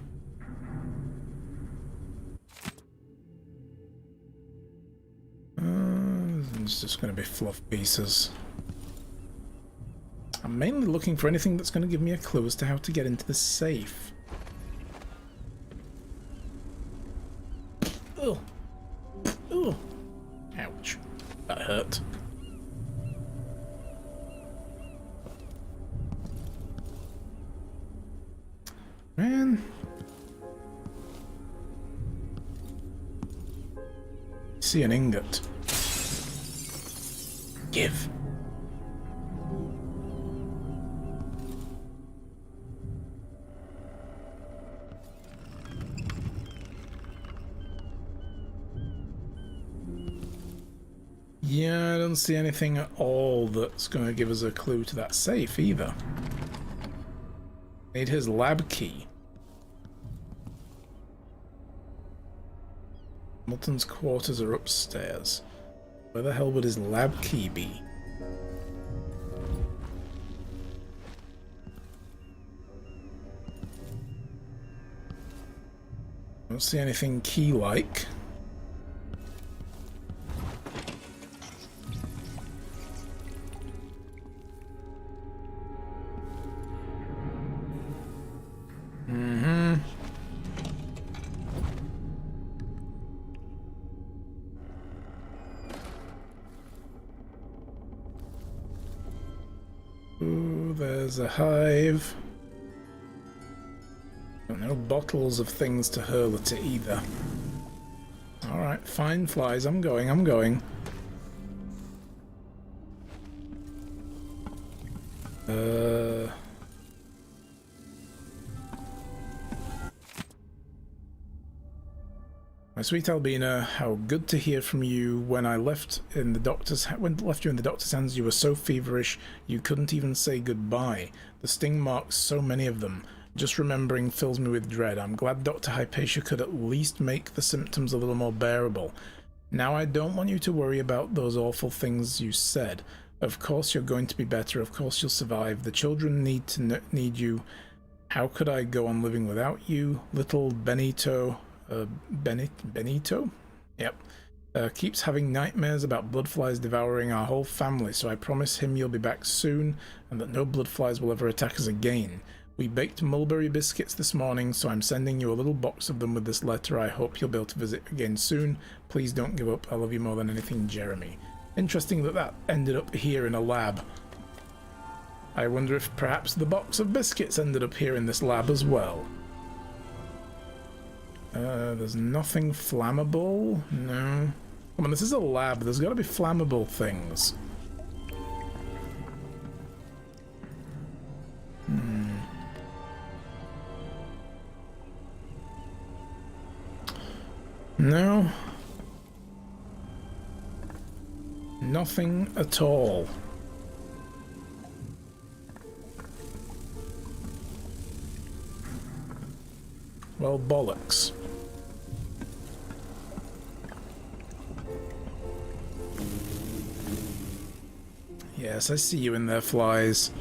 It's just going to be fluff pieces. I'm mainly looking for anything that's going to give me a clue as to how to get into the safe. Ugh. Ugh. Ouch. That hurt. Man. See an ingot. Give. Yeah, I don't see anything at all that's going to give us a clue to that safe either. Need his lab key. Milton's quarters are upstairs. Where the hell would his lab key be? Don't see anything key-like. Ooh, there's a hive. No bottles of things to hurl at it either. Alright, fine flies, I'm going. My sweet Albina, how good to hear from you. When I left you in the doctor's hands, you were so feverish you couldn't even say goodbye. The sting marks, so many of them. Just remembering fills me with dread. I'm glad Dr. Hypatia could at least make the symptoms a little more bearable. Now I don't want you to worry about those awful things you said. Of course you're going to be better. Of course you'll survive. The children need you. How could I go on living without you? Little Benito... Benito? Yep. Keeps having nightmares about bloodflies devouring our whole family, so I promise him you'll be back soon and that no bloodflies will ever attack us again. We baked mulberry biscuits this morning, so I'm sending you a little box of them with this letter. I hope you'll be able to visit again soon. Please don't give up. I love you more than anything, Jeremy. Interesting that that ended up here in a lab. I wonder if perhaps the box of biscuits ended up here in this lab as well. There's nothing flammable? No. Come on, this is a lab. There's got to be flammable things. No. Nothing at all. Well, bollocks. Yes, I see you in there, flies.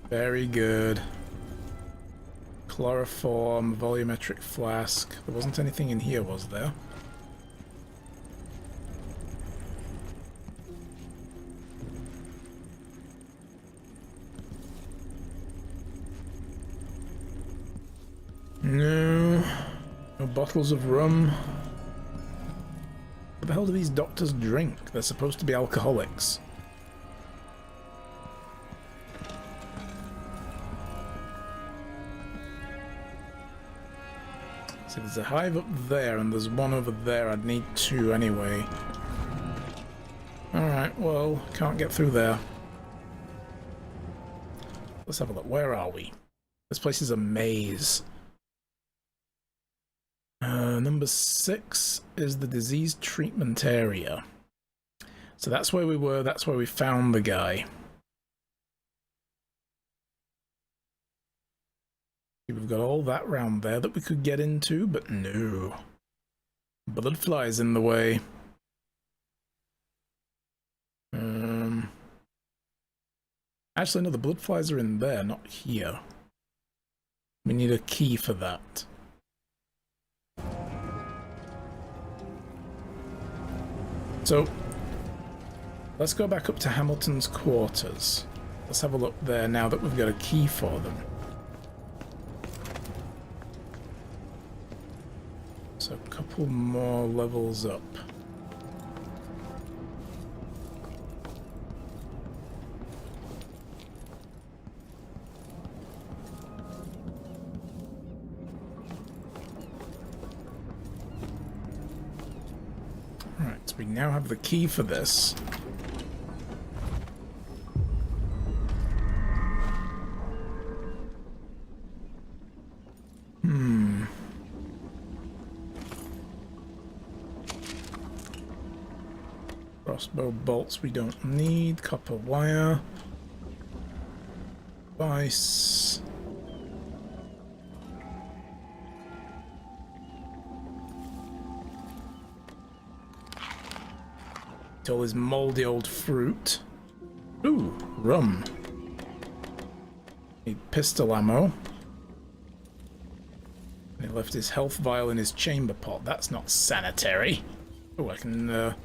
Very good. Chloroform, volumetric flask. There wasn't anything in here, was there? No. No bottles of rum. What the hell do these doctors drink? They're supposed to be alcoholics. So there's a hive up there and there's one over there. I'd need two anyway. Alright, well, can't get through there. Let's have a look. Where are we? This place is a maze. Number 6 is the disease treatment area. So that's where we were. That's where we found the guy. We've got all that round there that we could get into, but no. Bloodflies in the way. Actually, no, the blood flies are in there, not here. We need a key for that. So, let's go back up to Hamilton's quarters. Let's have a look there now that we've got a key for them. So, a couple more levels up. We now have the key for this. Crossbow bolts we don't need. Copper wire. Vice. All his moldy old fruit. Ooh, rum. Need pistol ammo. And he left his health vial in his chamber pot. That's not sanitary. Oh, I can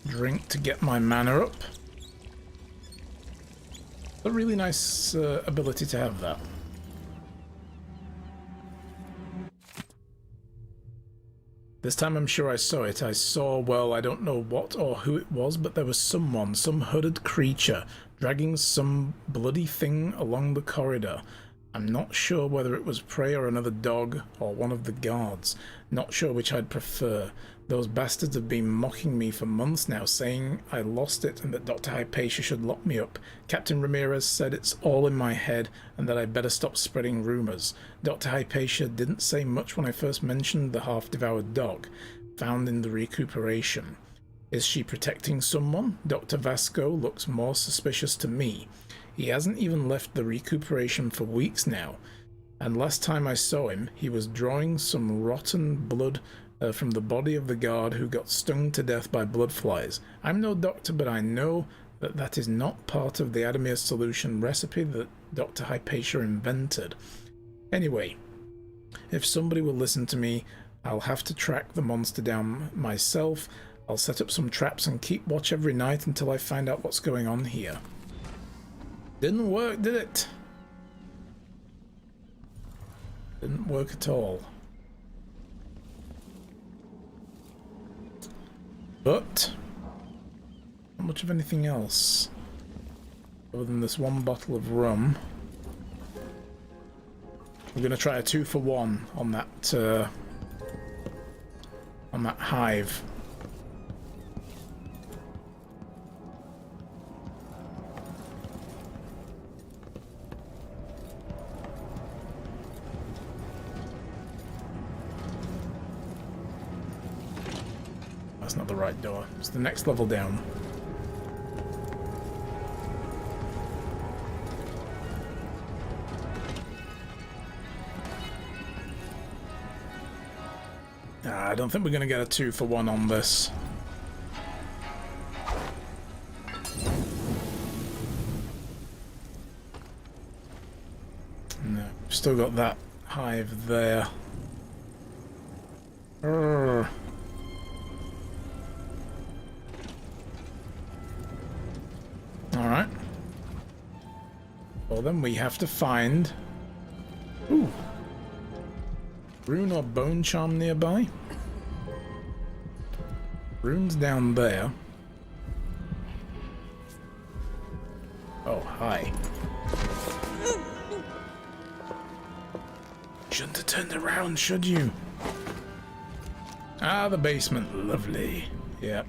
drink to get my mana up. A really nice ability to have that. This time I'm sure I saw it. I saw, well, I don't know what or who it was, but there was someone, some hooded creature, dragging some bloody thing along the corridor. I'm not sure whether it was prey or another dog or one of the guards. Not sure which I'd prefer. Those bastards have been mocking me for months now, saying I lost it and that Dr. Hypatia should lock me up. Captain Ramirez said it's all in my head and that I better stop spreading rumors. Dr. Hypatia didn't say much when I first mentioned the half-devoured dog, found in the recuperation. Is she protecting someone? Dr. Vasco looks more suspicious to me. He hasn't even left the recuperation for weeks now, and last time I saw him, he was drawing some rotten blood from the body of the guard who got stung to death by blood flies. I'm no doctor, but I know that that is not part of the Adamir solution recipe that Dr. Hypatia invented. Anyway, if somebody will listen to me, I'll have to track the monster down myself. I'll set up some traps and keep watch every night until I find out what's going on here. Didn't work, did it? Didn't work at all. But not much of anything else other than this one bottle of rum. We're gonna try a 2-for-1 on that hive. That's not the right door. It's the next level down. I don't think we're going to get a 2-for-1 on this. No, still got that hive there. Alright. Well, then we have to find... Ooh. Rune or bone charm nearby? Rune's down there. Oh, hi. Shouldn't have turned around, should you? Ah, the basement. Lovely. Yep.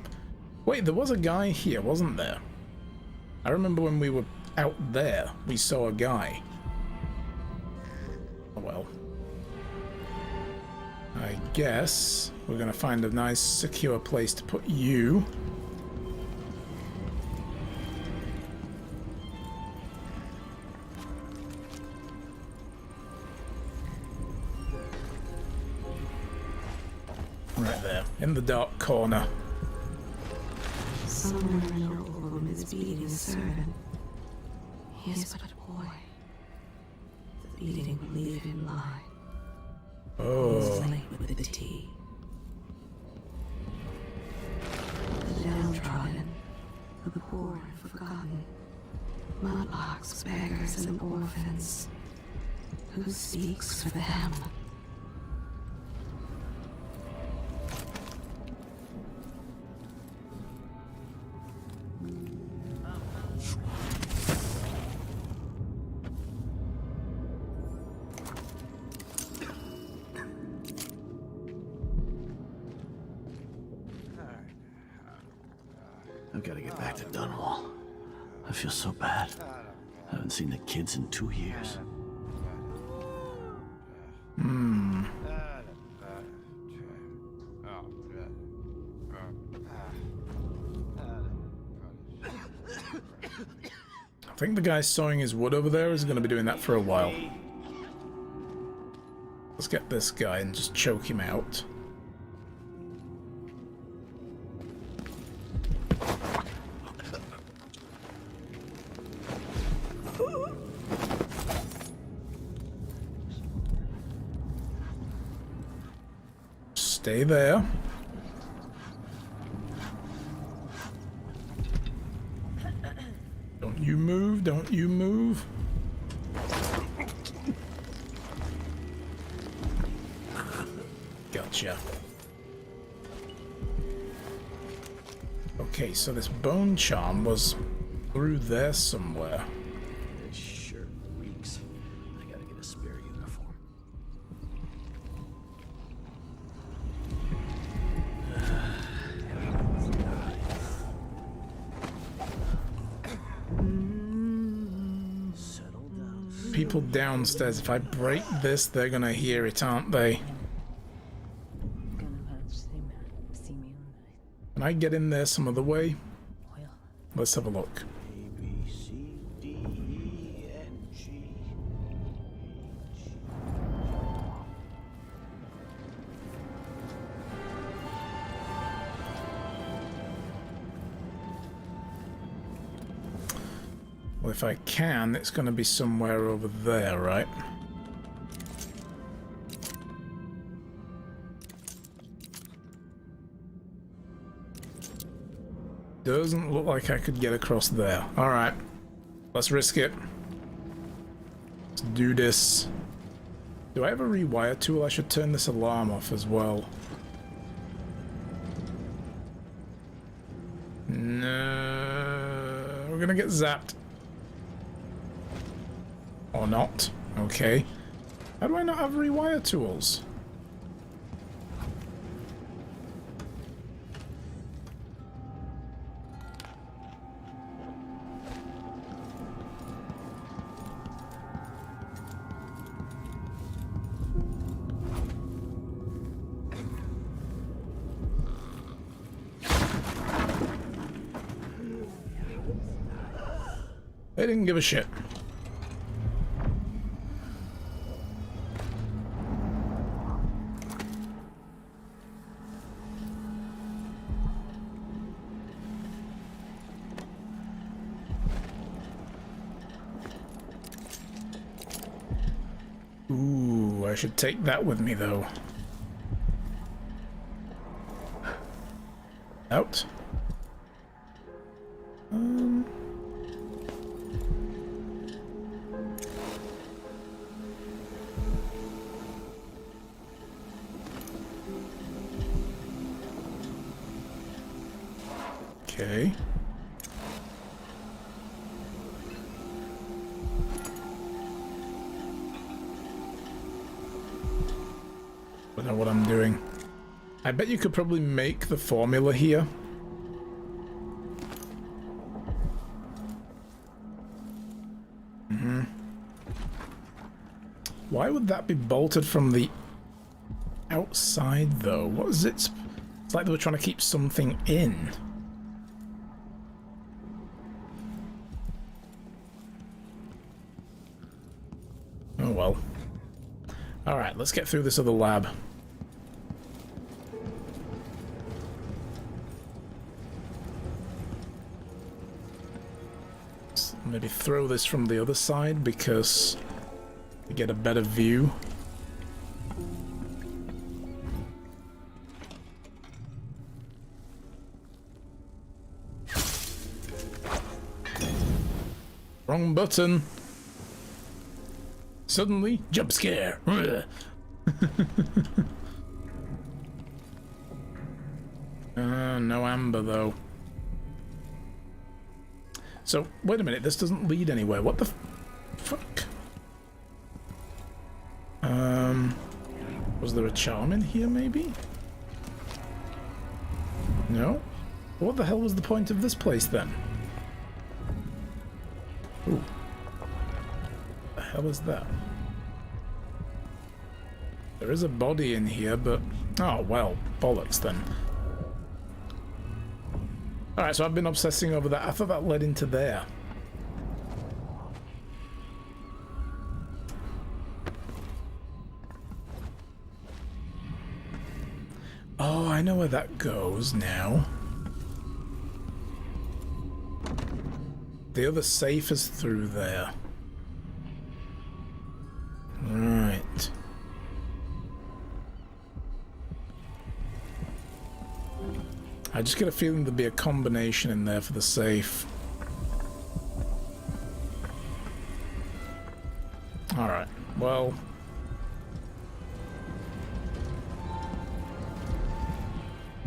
Wait, there was a guy here, wasn't there? I remember when we were out there, we saw a guy. Oh well. I guess we're gonna find a nice secure place to put you. Right there, in the dark corner. Somewhere in the is beating a servant. He is but a boy. The beating will leave him blind. Oh. He's late with the tea. The downtrodden, the poor and forgotten, mudlarks, beggars, and orphans. Who speaks for them? I've got to get back to Dunwall. I feel so bad. I haven't seen the kids in 2 years. I think the guy sawing his wood over there is going to be doing that for a while. Let's get this guy and just choke him out. Stay there. Don't you move, don't you move. Gotcha. Okay, so this bone charm was through there somewhere. This shirt reeks. I gotta get a spare uniform. People downstairs, if I break this, they're gonna hear it, aren't they? Can I get in there some other way? Let's have a look. A, B, C, D, E, N, G, H. Well, if I can, it's gonna be somewhere over there, right? Doesn't look like I could get across there. Alright. Let's risk it. Let's do this. Do I have a rewire tool? I should turn this alarm off as well. No. We're gonna get zapped. Or not. Okay. How do I not have rewire tools? They didn't give a shit. Ooh, I should take that with me though. Out. Okay. Don't know what I'm doing. I bet you could probably make the formula here. Why would that be bolted from the outside though? What is it? It's like they were trying to keep something in. Oh well. Alright, let's get through this other lab. Maybe throw this from the other side because you get a better view. Wrong button. Suddenly, jump scare. No amber though. So, wait a minute, this doesn't lead anywhere. What the fuck? Was there a charm in here, maybe? No? What the hell was the point of this place, then? Ooh. What the hell is that? There is a body in here, but... Oh, well, bollocks then. Alright, so I've been obsessing over that. I thought that led into there. Oh, I know where that goes now. The other safe is through there. Right. I just get a feeling there'll be a combination in there for the safe. Alright, well...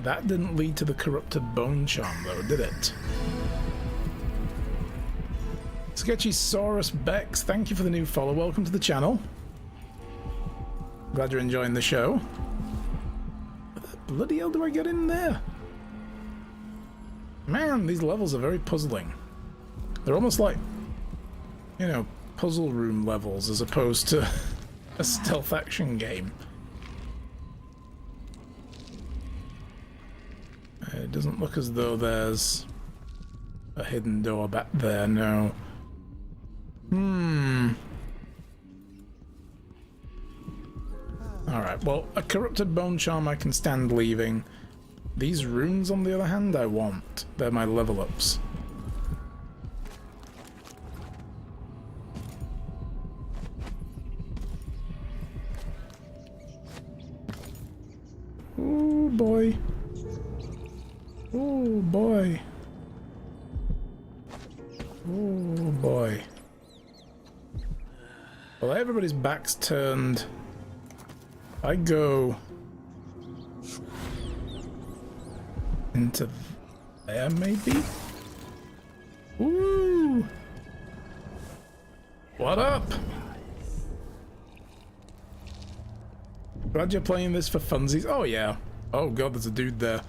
That didn't lead to the corrupted bone charm though, did it? Sketchy Saurus Bex, thank you for the new follow. Welcome to the channel. Glad you're enjoying the show. What the bloody hell do I get in there? Man, these levels are very puzzling. They're almost like, you know, puzzle room levels as opposed to a stealth action game. It doesn't look as though there's a hidden door back there, no. Alright, well, a corrupted bone charm I can stand leaving. These runes, on the other hand, I want. They're my level ups. Oh boy. Oh boy. Oh boy. Well, everybody's back's turned. I go into there, maybe? Woo! What up? Glad you're playing this for funsies. Oh, yeah. Oh, God, there's a dude there.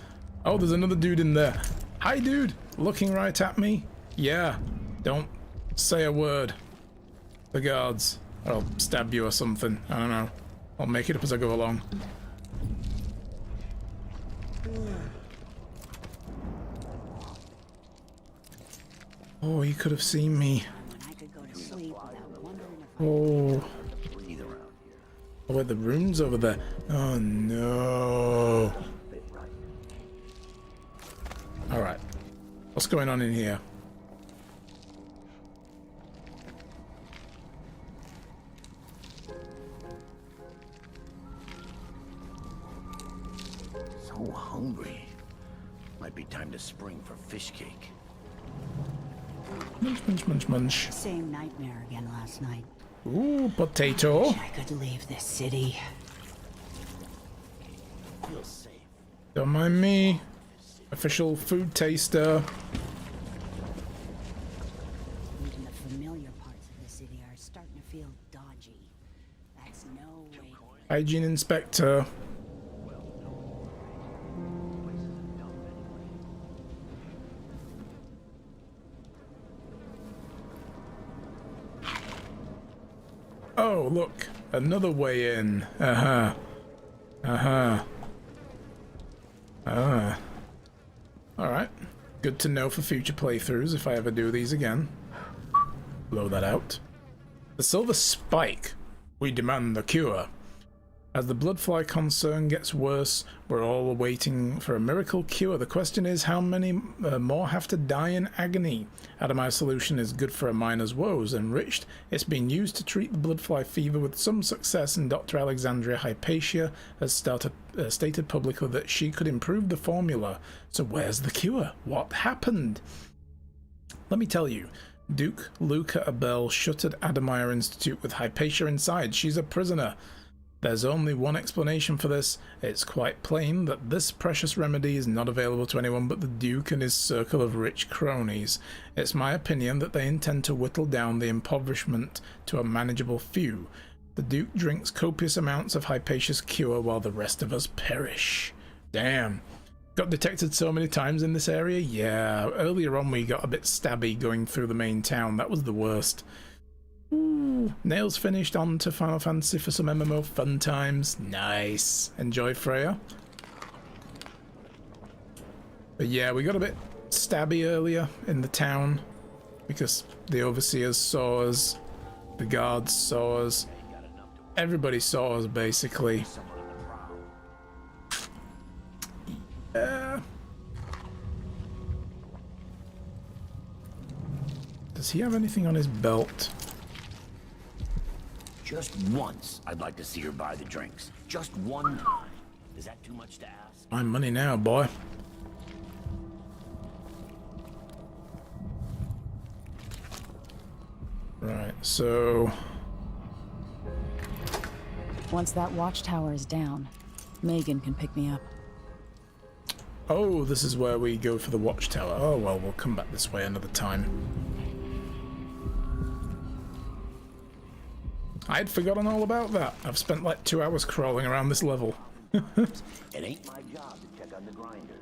Oh, there's another dude in there. Hi, dude. Looking right at me. Yeah. Don't say a word. The guards. I'll stab you or something. I don't know. I'll make it up as I go along. Oh, he could have seen me. Oh. Oh, where the room's over there. Oh, no. Alright. What's going on in here? So hungry. Might be time to spring for fish cake. Munch, munch, munch, munch. Same nightmare again last night. Ooh, potato. Wish I could leave this city. Feel safe. Don't mind me. Official food taster. Even the familiar parts of the city are starting to feel dodgy. That's no way. Hygiene inspector. Oh, look. Another way in. Uh-huh. Uh-huh. Ah. Alright. Good to know for future playthroughs if I ever do these again. Blow that out. The silver spike. We demand the cure. As the bloodfly concern gets worse, we're all waiting for a miracle cure. The question is, how many more have to die in agony? Adamire's solution is good for a miner's woes. Enriched, it's been used to treat the bloodfly fever with some success, and Dr. Alexandria Hypatia has stated publicly that she could improve the formula. So where's the cure? What happened? Let me tell you. Duke Luca Abel shuttered Adamire Institute with Hypatia inside. She's a prisoner. There's only one explanation for this. It's quite plain that this precious remedy is not available to anyone but the Duke and his circle of rich cronies. It's my opinion that they intend to whittle down the impoverishment to a manageable few. The Duke drinks copious amounts of Hypatia's cure while the rest of us perish. Damn. Got detected so many times in this area? Yeah, earlier on we got a bit stabby going through the main town. That was the worst. Ooh, nails finished, on to Final Fantasy for some MMO fun times. Nice. Enjoy Freya. But yeah, we got a bit stabby earlier in the town because the overseers saw us, the guards saw us, everybody saw us basically. Does he have anything on his belt? Just once, I'd like to see her buy the drinks. Just one time. Is that too much to ask? My money now, boy. Right, so... Once that watchtower is down, Megan can pick me up. Oh, this is where we go for the watchtower. Oh, well, we'll come back this way another time. I'd forgotten all about that. I've spent like 2 hours crawling around this level. It ain't my job to check on the grinders.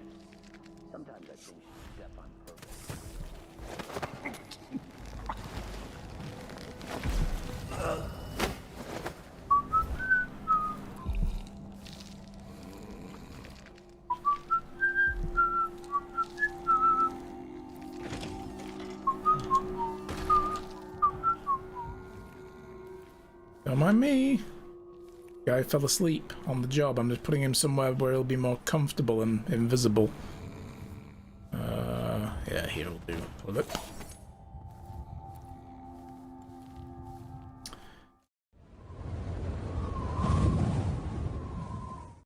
Sometimes I think she's deaf on purpose. Don't mind me. Guy fell asleep on the job. I'm just putting him somewhere where he'll be more comfortable and invisible. Yeah, here'll do. Will it?